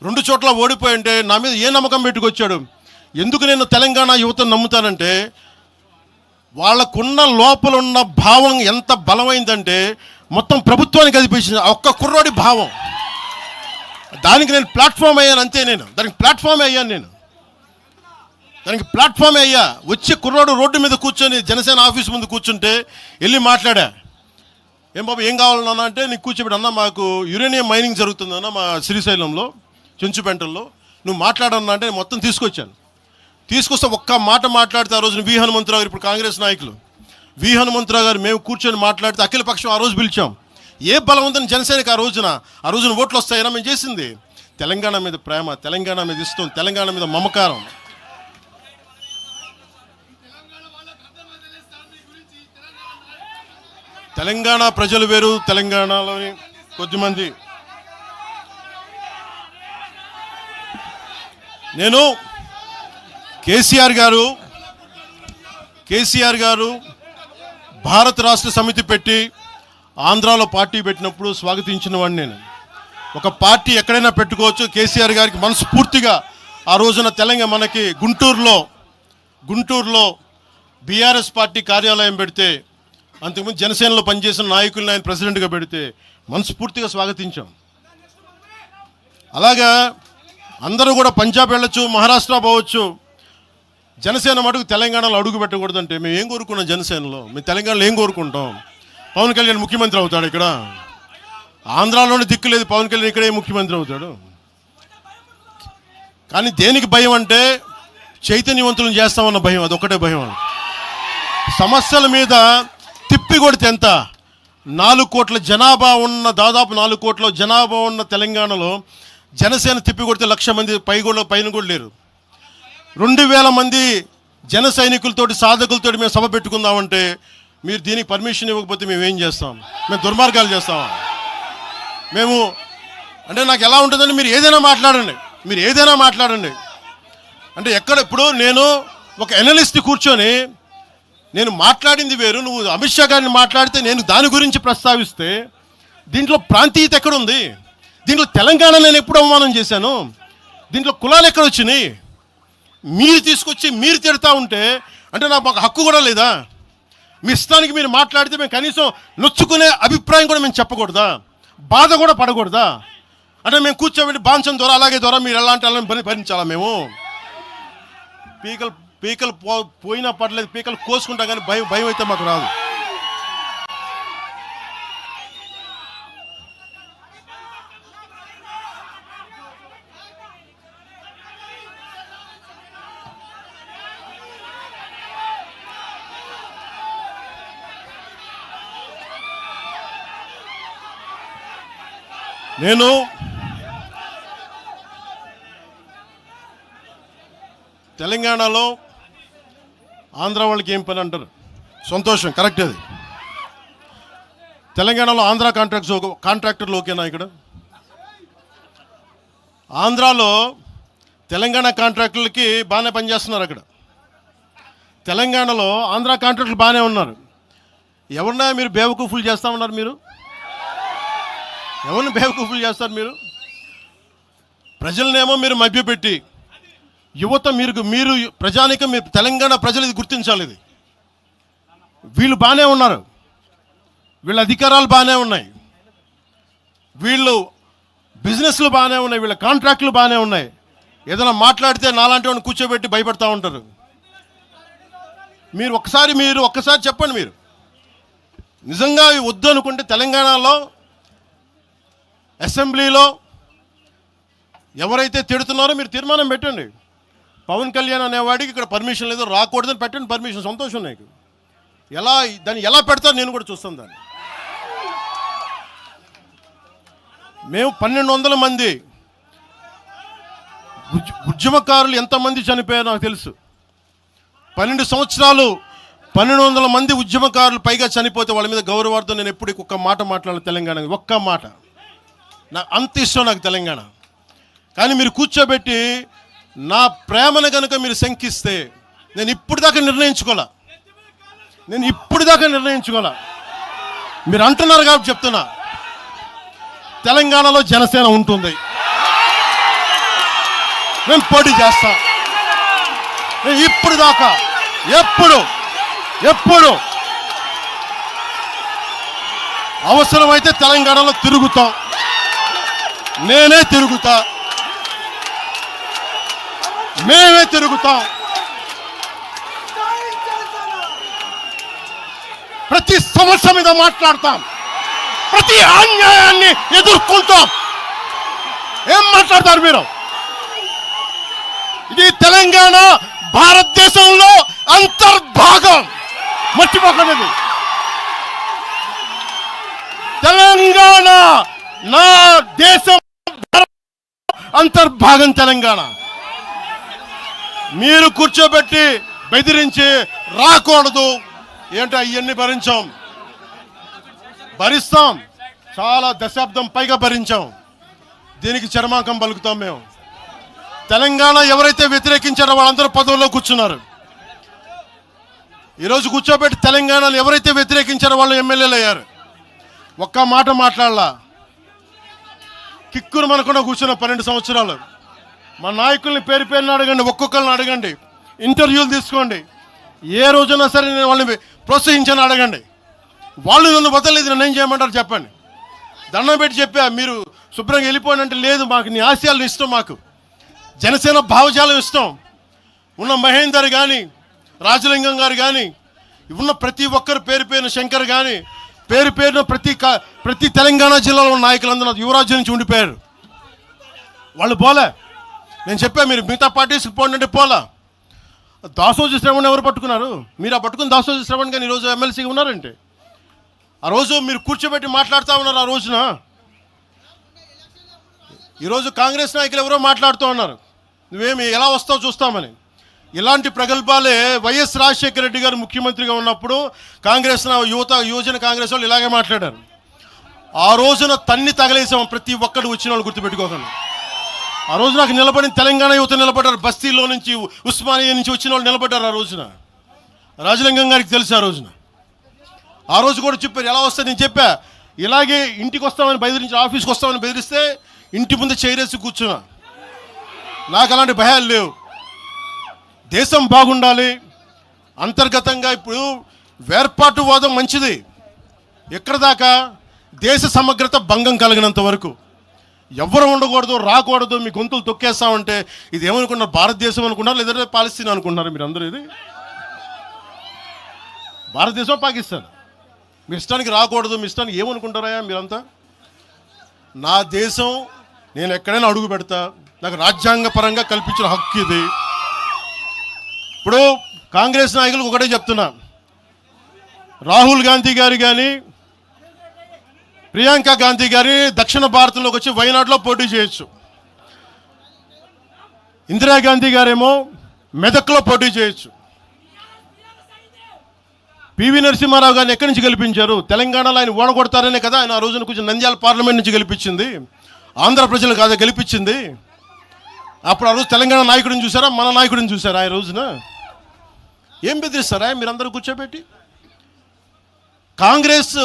2 చోట్ల ఓడిపోయి అంటే నా మీద ఏ నమ్మకం పెట్టుకొచ్చాడు. ఎందుకు నేను తెలంగాణ యువతను నమ్ముతానంటే, వాళ్ళకున్న లోపలున్న భావం ఎంత బలమైందంటే మొత్తం ప్రభుత్వానికి కదిపించింది ఒక్క కుర్రోడి భావం. దానికి నేను ప్లాట్ఫామ్ అయ్యాను అంతే. దానికి ప్లాట్ఫామ్ అయ్యా. వచ్చి కుర్రోడు రోడ్డు మీద కూర్చొని జనసేన ఆఫీస్ ముందు కూర్చుంటే వెళ్ళి మాట్లాడా, ఏం బాబు ఏం కావాలన్నా అంటే, నీకు కూర్చోబెట్టి అన్న మాకు యురేనియం మైనింగ్ జరుగుతుందన్న మా శ్రీశైలంలో చెంచుపెంటల్లో, నువ్వు మాట్లాడన్నా అంటే మొత్తం తీసుకొస్తే ఒక్క మాట మాట్లాడితే, ఆ రోజున వి హనుమంతరావు గారు, ఇప్పుడు కాంగ్రెస్ నాయకులు వి హనుమంతరావు గారు, మేము కూర్చొని మాట్లాడితే అఖిలపక్షం ఆ రోజు పిలిచాం. ఏ బలం ఉందని జనసేనకి ఆ రోజున ఓట్లు వస్తాయన్నా మేము చేసింది తెలంగాణ మీద ప్రేమ, తెలంగాణ మీద ఇష్టం, తెలంగాణ మీద మమకారం. తెలంగాణ ప్రజలు వేరు, తెలంగాణలోని కొద్దిమంది. నేను కేసీఆర్ గారు భారత రాష్ట్ర సమితి పెట్టి ఆంధ్రాలో పార్టీ పెట్టినప్పుడు స్వాగతించిన వాడిని నేను. ఒక పార్టీ ఎక్కడైనా పెట్టుకోవచ్చు. కేసీఆర్ గారికి మనస్ఫూర్తిగా ఆ రోజున మనకి గుంటూరులో బీఆర్ఎస్ పార్టీ కార్యాలయం పెడితే, అంతకుముందు జనసేనలో పనిచేసిన నాయకులను ఆయన ప్రెసిడెంట్గా పెడితే మనస్ఫూర్తిగా స్వాగతించాం. అలాగా అందరూ కూడా పంజాబ్ వెళ్ళొచ్చు, మహారాష్ట్ర పోవచ్చు, జనసేన మటుకు తెలంగాణలో అడుగు పెట్టకూడదంటే మేము ఏం కోరుకున్నాం? జనసేనలో మేము తెలంగాణలో ఏం కోరుకుంటాం? పవన్ కళ్యాణ్ ముఖ్యమంత్రి అవుతాడు ఇక్కడ, ఆంధ్రాలోనే దిక్కు లేదు, పవన్ కళ్యాణ్ ఇక్కడే ముఖ్యమంత్రి అవుతాడు. కానీ దేనికి భయం అంటే, చైతన్యవంతులను చేస్తామన్న భయం, అదొక్కటే భయం. సమస్యల మీద తిప్పి కొడితే ఎంత? 4 కోట్ల జనాభా ఉన్న, దాదాపు 4 కోట్ల జనాభా ఉన్న తెలంగాణలో జనసేన తిప్పి కొడితే 1,00,000 మంది పైన కూడా లేరు. 2,000 మంది జన సైనికులతోటి, సాధకులతోటి మేము సభ పెట్టుకుందామంటే, మీరు దీనికి పర్మిషన్ ఇవ్వకపోతే మేము ఏం చేస్తాం? మేము దుర్మార్గాలు చేస్తామా? మేము అంటే నాకు ఎలా ఉంటుందంటే, మీరు ఏదైనా మాట్లాడండి. అంటే ఇప్పుడు నేను ఒక ఎనలిస్ట్ కూర్చొని నేను మాట్లాడింది వేరు, నువ్వు అమిత్ షా గారిని మాట్లాడితే నేను దాని గురించి ప్రస్తావిస్తే దీంట్లో ప్రాంతీయత ఎక్కడుంది? దీంట్లో తెలంగాణ నేను ఎప్పుడు అవమానం చేశాను? దీంట్లో కులాలు ఎక్కడ వచ్చినాయి? మీరు తీసుకొచ్చి మీరు తిడతా ఉంటే అంటే నాకు మాకు హక్కు కూడా లేదా? మీ ఇష్టానికి మీరు మాట్లాడితే మేము కనీసం నొచ్చుకునే అభిప్రాయం కూడా మేము చెప్పకూడదా? బాధ కూడా పడకూడదా? అంటే మేము కూర్చోబెట్టి బాంచం ద్వారా అలాగే ద్వారా మీరు ఎలాంటి వాళ్ళని భరించాలా? మేము పీకలు పోయినా పర్లేదు, పీకలు కోసుకుంటాం, కానీ భయం అయితే మాకు రాదు. నేను తెలంగాణలో ఆంధ్ర వాళ్ళకి ఏం పని అంటారు? సంతోషం, కరెక్ట్. అది తెలంగాణలో ఆంధ్ర కాంట్రాక్టర్లు ఓకేనా? ఇక్కడ ఆంధ్రాలో తెలంగాణ కాంట్రాక్టర్లకి బాగానే పనిచేస్తున్నారు. అక్కడ తెలంగాణలో ఆంధ్ర కాంట్రాక్టర్లు బాగానే ఉన్నారు. ఎవరినా మీరు బేవకూఫులు చేస్తా ఉన్నారు? మీరు ఎవరిని బేవకూఫులు చేస్తారు? మీరు ప్రజలనేమో మీరు మభ్యపెట్టి, యువత మీరు ప్రజానికం, మీరు తెలంగాణ ప్రజలు ఇది గుర్తించాలి. ఇది వీళ్ళు బాగానే ఉన్నారు, వీళ్ళ అధికారాలు బాగానే ఉన్నాయి, వీళ్ళు బిజినెస్లు బాగానే ఉన్నాయి, వీళ్ళ కాంట్రాక్టులు బాగానే ఉన్నాయి. ఏదైనా మాట్లాడితే నాలాంటి వాడిని కూర్చోబెట్టి భయపడతా ఉంటారు. మీరు ఒక్కసారి చెప్పండి. మీరు నిజంగా వద్దు అనుకుంటే తెలంగాణలో అసెంబ్లీలో ఎవరైతే తిడుతున్నారో మీరు తీర్మానం పెట్టండి. పవన్ కళ్యాణ్ అనేవాడికి ఇక్కడ పర్మిషన్ లేదు, రాకూడదని పెట్టండి పర్మిషన్. సంతోషం. నాకు దాన్ని ఎలా పెడతారు నేను కూడా చూస్తాను. దాన్ని మేము 1200 మంది ఉద్యమకారులు ఎంతమంది చనిపోయారో నాకు తెలుసు. 12 సంవత్సరాలు 1200 మంది ఉద్యమకారులు పైగా చనిపోతే వాళ్ళ మీద గౌరవార్థం నేను ఎప్పుడు ఒక్క మాట మాట్లాడాలి తెలంగాణ, ఒక్క మాట. నాకు అంత ఇష్టం నాకు తెలంగాణ. కానీ మీరు కూర్చోబెట్టి నా ప్రేమను కనుక మీరు శంకిస్తే నేను ఇప్పుడు దాకా నిర్ణయించుకోలే. మీరు అంటున్నారు కాబట్టి చెప్తున్నా, తెలంగాణలో జనసేన ఉంటుంది, మేము పోటీ చేస్తాం. నేను ఇప్పుడు దాకా ఎప్పుడు అవసరమైతే తెలంగాణలో తిరుగుతాం. నేనే తిరుగుతా, మేమే తిరుగుతాం. ప్రతి సమస్య మీద మాట్లాడతాం, ప్రతి అన్యాయాన్ని ఎదుర్కొంటాం. ఏం మాట్లాడతారు మీరు? ఇది తెలంగాణ భారతదేశంలో అంతర్భాగం, మర్చిపోకండి. తెలంగాణ నా దేశం అంతర్భాగం. తెలంగాణ మీరు కూర్చోబెట్టి బెదిరించి రాకూడదు ఏంటో అవన్నీ భరిస్తాం. చాలా దశాబ్దం పైగా భరించాం. దీనికి చర్మాంకం పలుకుతాం మేము. తెలంగాణ ఎవరైతే వ్యతిరేకించారో వాళ్ళందరూ పదవుల్లో కూర్చున్నారు. ఈరోజు కూర్చోబెట్టి తెలంగాణను ఎవరైతే వ్యతిరేకించారో వాళ్ళు ఎమ్మెల్యేలు అయ్యారు. ఒక్క మాట మాట్లాడలా, కిక్కురు మనకుండా కూర్చున్న 12 సంవత్సరాలు. మా నాయకుల్ని పేరుని అడగండి, ఒక్కొక్కరిని అడగండి, ఇంటర్వ్యూలు తీసుకోండి. ఏ రోజునా సరే నేను వాళ్ళని ప్రోత్సహించని అడగండి. వాళ్ళు నన్ను వదలలేదు, నన్ను ఏం చేయమంటారు చెప్పండి. దండం పెట్టి చెప్పా, మీరు శుభ్రంగా వెళ్ళిపోండి అంటే లేదు, మాకు నీ ఆశయాలు ఇష్టం, మాకు జనసేన భావజాలం ఇష్టం. ఉన్న మహేందర్ కానీ, రాజలింగం గారు కానీ, ఉన్న ప్రతి ఒక్కరు పేరున శంకర్ కానీ, పేరున ప్రతి తెలంగాణ జిల్లాలో ఉన్న నాయకులందరూ యువరాజ్యం నుంచి ఉండిపోయారు. వాళ్ళు పోలే. నేను చెప్పా, మీరు మిగతా పార్టీస్కి పోండి అంటే పోలా. దాసోజీ శ్రవణ్ ఎవరు పట్టుకున్నారు? మీరు ఆ పట్టుకుని దాసోజీ శ్రవణ్ కానీ ఈరోజు ఎమ్మెల్సీగా ఉన్నారంటే, ఆ రోజు మీరు కూర్చోబెట్టి మాట్లాడుతూ ఉన్నారు. ఆ రోజున ఈరోజు కాంగ్రెస్ నాయకులు ఎవరో మాట్లాడుతూ ఉన్నారు, నువ్వేమి ఎలా వస్తావు చూస్తామని. ఇలాంటి ప్రగల్భాలే వైఎస్ రాజశేఖర రెడ్డి గారు ముఖ్యమంత్రిగా ఉన్నప్పుడు కాంగ్రెస్ యువజన కాంగ్రెస్ వాళ్ళు ఇలాగే మాట్లాడారు. ఆ రోజున తన్ని తగలేసాం ప్రతి ఒక్కరు వచ్చిన వాళ్ళు, గుర్తుపెట్టుకోకండి. ఆ రోజు నాకు నిలబడిన తెలంగాణ యువత నిలబడ్డారు, బస్తీల్లో నుంచి ఉస్మానియా నుంచి వచ్చిన వాళ్ళు నిలబడ్డారు. ఆ రోజున రాజలింగం గారికి తెలుసు ఆ రోజు కూడా చెప్పారు ఎలా వస్తే నేను చెప్పా ఇలాగే ఇంటికి వస్తామని బెదిరించి ఆఫీస్కి వస్తామని బెదిరిస్తే ఇంటి ముందు చేరేసి కూర్చున్నా. నాకు అలాంటి భయాలు లేవు. దేశం బాగుండాలి. అంతర్గతంగా ఇప్పుడు వేర్పాటువాదం మంచిది. ఎక్కడ దాకా దేశ సమగ్రత భంగం కలిగినంత వరకు ఎవరు ఉండకూడదు, రాకూడదు, మీ గొంతులు తొక్కేస్తామంటే ఇది ఏమనుకున్నారు? భారతదేశం అనుకున్నారు లేదంటే పాలస్తీన్ అనుకుంటున్నారు? మీరు అందరూ ఇది భారతదేశం పాకిస్తాన్. మీ ఇష్టానికి రాకూడదు, మీ ఇష్టానికి ఏమనుకుంటారా మీరంతా? నా దేశం, నేను ఎక్కడైనా అడుగు పెడతా. నాకు రాజ్యాంగ పరంగా కల్పించిన హక్కు ఇది. ఇప్పుడు కాంగ్రెస్ నాయకులకు ఒకటే చెప్తున్నా, రాహుల్ గాంధీ గారు కానీ ప్రియాంక గాంధీ గారి దక్షిణ భారతంలోకి వచ్చి వైనాడులో పోటీ చేయొచ్చు. ఇందిరాగాంధీ గారేమో మెదక్లో పోటీ చేయొచ్చు. పివి నరసింహారావు గారిని ఎక్కడి నుంచి గెలిపించారు? తెలంగాణలో ఆయన ఓడగొడతారనే కదా ఆయన ఆ రోజున కొంచెం నంద్యాల పార్లమెంట్ నుంచి గెలిపించింది. ఆంధ్ర ప్రజలు కాదా గెలిపించింది? అప్పుడు ఆ రోజు తెలంగాణ నాయకుడిని చూసారా, మన నాయకుడిని చూసారా? ఆ రోజున ఏం బెదిరిస్తారా మీరందరూ కూర్చోబెట్టి? కాంగ్రెస్,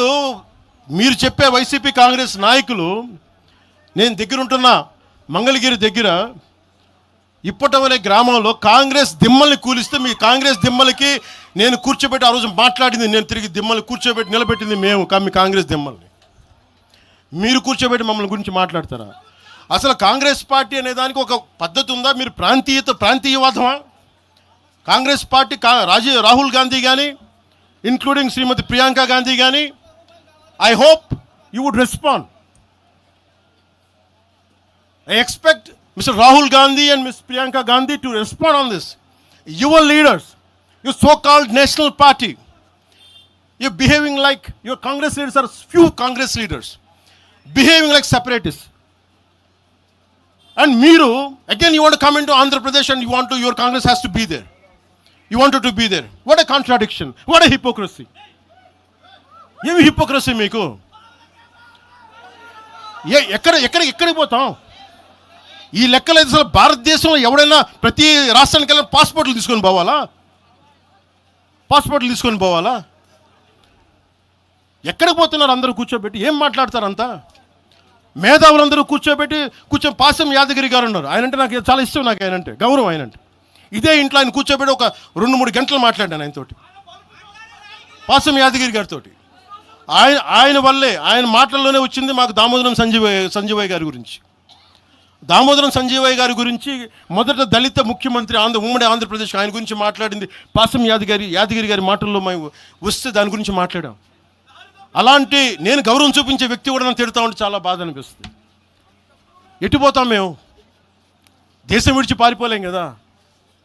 మీరు చెప్పే వైసీపీ కాంగ్రెస్ నాయకులు, నేను దగ్గరుంటున్న మంగళగిరి దగ్గర ఇప్పటం అనే గ్రామంలో కాంగ్రెస్ దిమ్మల్ని కూలిస్తే మీ కాంగ్రెస్ దిమ్మలకి నేను కూర్చోబెట్టి ఆ రోజు మాట్లాడింది, నేను తిరిగి దిమ్మల్ని కూర్చోబెట్టి నిలబెట్టింది మేము, మీ కాంగ్రెస్ దిమ్మల్ని. మీరు కూర్చోబెట్టి మమ్మల్ని గురించి మాట్లాడతారా? అసలు కాంగ్రెస్ పార్టీ అనే దానికి ఒక పద్ధతి ఉందా? మీరు ప్రాంతీయవాదమా? కాంగ్రెస్ పార్టీ రాహుల్ గాంధీ కానీ ఇంక్లూడింగ్ శ్రీమతి ప్రియాంక గాంధీ కానీ, I hope you would respond. I expect Mr. Rahul Gandhi and Ms. Priyanka Gandhi to respond on this. Your leaders, your so-called national party, you're behaving like, your Congress leaders are few Congress leaders, behaving like separatists. And Meeru, again you want to come into Andhra Pradesh and your Congress has to be there. You wanted to be there. What a contradiction. What a hypocrisy. ఏమి హిపోక్రసీ మీకు? ఎక్కడికి పోతాం? ఈ లెక్కలు అసలు భారతదేశంలో ఎవడైనా ప్రతి రాష్ట్రానికి వెళ్ళిన పాస్పోర్ట్లు తీసుకొని పోవాలా? ఎక్కడికి పోతున్నారు అందరూ కూర్చోబెట్టి? ఏం మాట్లాడతారంతా? మేధావులందరూ కూర్చొని పాసం యాదగిరి గారు ఉన్నారు. ఆయనంటే నాకు చాలా ఇష్టం, నాకు ఆయనంటే గౌరవం. ఆయనంటే ఇదే ఇంట్లో ఆయన కూర్చోబెట్టి ఒక 2-3 గంటలు మాట్లాడాను ఆయనతోటి, పాసం యాదగిరి గారితో. ఆయన వల్లే, ఆయన మాటల్లోనే వచ్చింది మాకు దామోదరం సంజీవయ్య గారి గురించి. దామోదరం సంజీవయ్య గారి గురించి మొదట దళిత ముఖ్యమంత్రి ఉమ్మడి ఆంధ్రప్రదేశ్, ఆయన గురించి మాట్లాడింది పాసం యాదగిరి గారి మాటల్లో మేము వస్తే దాని గురించి మాట్లాడాం. అలాంటి నేను గౌరవం చూపించే వ్యక్తి కూడా నన్ను తిడతా ఉంటే చాలా బాధ అనిపిస్తుంది. ఎటుపోతాం మేము? దేశం విడిచి పారిపోలేం కదా.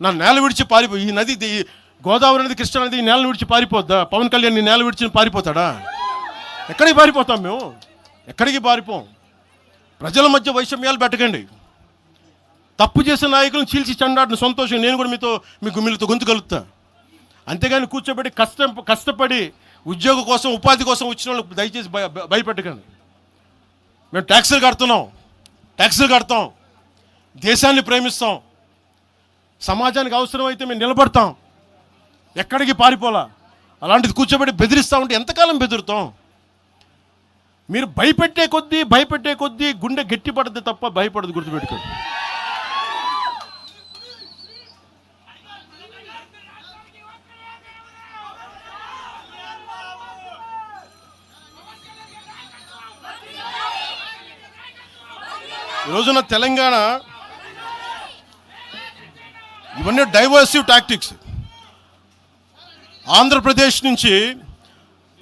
నా నేల విడిచి ఈ నది, గోదావరి నది, కృష్ణా నది ఈ నేలను విడిచి పారిపోద్దా? పవన్ కళ్యాణ్ ఈ నేల విడిచి పారిపోతాడా? ఎక్కడికి పారిపోతాం మేము? ఎక్కడికి పారిపోం. ప్రజల మధ్య వైషమ్యాలు పెట్టకండి. తప్పు చేసిన నాయకులను చీల్చి చెండాడిన సంతోషం నేను కూడా మీతో గొంతు కలుగుతా. అంతేగాని కూర్చోబెట్టి కష్టపడి ఉద్యోగం కోసం, ఉపాధి కోసం వచ్చిన వాళ్ళకి దయచేసి భయపెట్టకండి. మేము ట్యాక్సులు కడతాం, దేశాన్ని ప్రేమిస్తాం, సమాజానికి అవసరమైతే మేము నిలబడతాం. ఎక్కడికి పారిపోలా. అలాంటిది కూర్చోబెట్టి బెదిరిస్తూ ఉంటే ఎంతకాలం బెదురుతాం? మీరు భయపెట్టే కొద్దీ గుండె గట్టి పడద్దు తప్ప భయపడదు, గుర్తుపెట్టుకోండి. ఈరోజున తెలంగాణ ఇవన్నీ డైవర్సివ్ టాక్టిక్స్. ఆంధ్రప్రదేశ్ నుంచి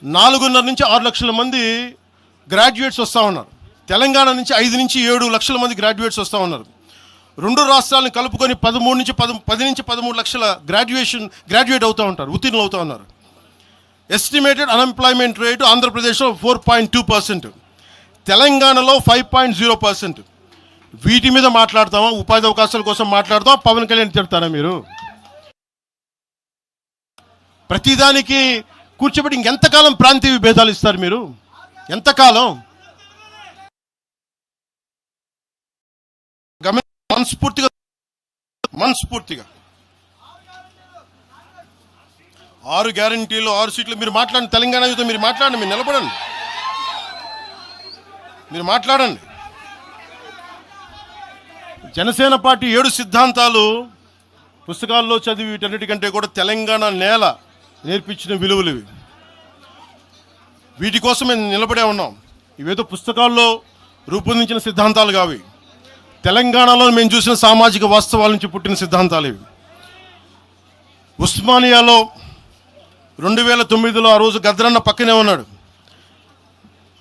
4.5 నుంచి 6 లక్షల మంది గ్రాడ్యుయేట్స్ వస్తూ ఉన్నారు. తెలంగాణ నుంచి 5 నుంచి 7 లక్షల మంది గ్రాడ్యుయేట్స్ వస్తూ ఉన్నారు. 2 రాష్ట్రాలను కలుపుకొని 10 నుంచి 13 లక్షల గ్రాడ్యుయేట్ అవుతూ ఉంటారు, ఉత్తీర్ణులు అవుతూ ఉన్నారు. ఎస్టిమేటెడ్ అన్ఎంప్లాయ్మెంట్ రేటు ఆంధ్రప్రదేశ్లో 4.2%, తెలంగాణలో 5.0%. వీటి మీద మాట్లాడతామా? ఉపాధి అవకాశాల కోసం మాట్లాడతామా? పవన్ కళ్యాణ్ తిడతారా మీరు? ప్రతిదానికి కూర్చోబెట్టి ఇంకెంతకాలం ప్రాంతీయ విభేదాలు ఇస్తారు మీరు? ఎంతకాలం? మనస్ఫూర్తిగా 6 గ్యారంటీలు 6 సీట్లు మీరు మాట్లాడండి. తెలంగాణ యుద్ధం మీరు మాట్లాడండి, మీరు నిలబడండి, మీరు మాట్లాడండి. జనసేన పార్టీ 7 సిద్ధాంతాలు పుస్తకాల్లో చదివి వీటన్నిటికంటే కూడా తెలంగాణ నేల నేర్పించిన విలువలు ఇవి. వీటి కోసం మేము నిలబడే ఉన్నాం. ఇవేదో పుస్తకాల్లో రూపొందించిన సిద్ధాంతాలు కావి. తెలంగాణలో మేము చూసిన సామాజిక వాస్తవాల నుంచి పుట్టిన సిద్ధాంతాలు ఇవి. ఉస్మానియాలో 2009లో ఆ రోజు గద్దరన్న పక్కనే ఉన్నాడు.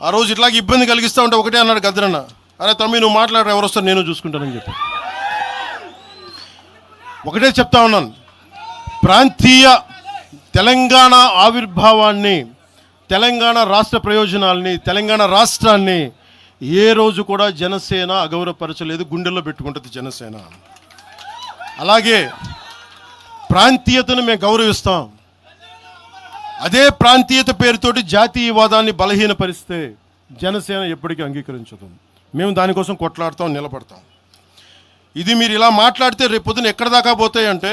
ఆ రోజు ఇట్లాగే ఇబ్బంది కలిగిస్తూ ఉంటే ఒకటే అన్నాడు గద్దరన్న, అరే తమ్మి నువ్వు మాట్లాడరు, ఎవరు వస్తారు నేను చూసుకుంటానని చెప్పి. ఒకటే చెప్తా ఉన్నాను, ప్రాంతీయ తెలంగాణ ఆవిర్భావాన్ని, తెలంగాణ రాష్ట్ర ప్రయోజనాల్ని, తెలంగాణ రాష్ట్రాన్ని ఏ రోజు కూడా జనసేన అగౌరవపరచలేదు. గుండెల్లో పెట్టుకుంటుంది జనసేన. అలాగే ప్రాంతీయతను మేము గౌరవిస్తాం. అదే ప్రాంతీయత పేరుతోటి జాతీయవాదాన్ని బలహీనపరిస్తే జనసేన ఎప్పటికీ అంగీకరించదు. మేము దానికోసం కొట్లాడతాం, నిలబడతాం. ఇది మీరు ఇలా మాట్లాడితే రేపు పొద్దున ఎక్కడ దాకా పోతాయంటే,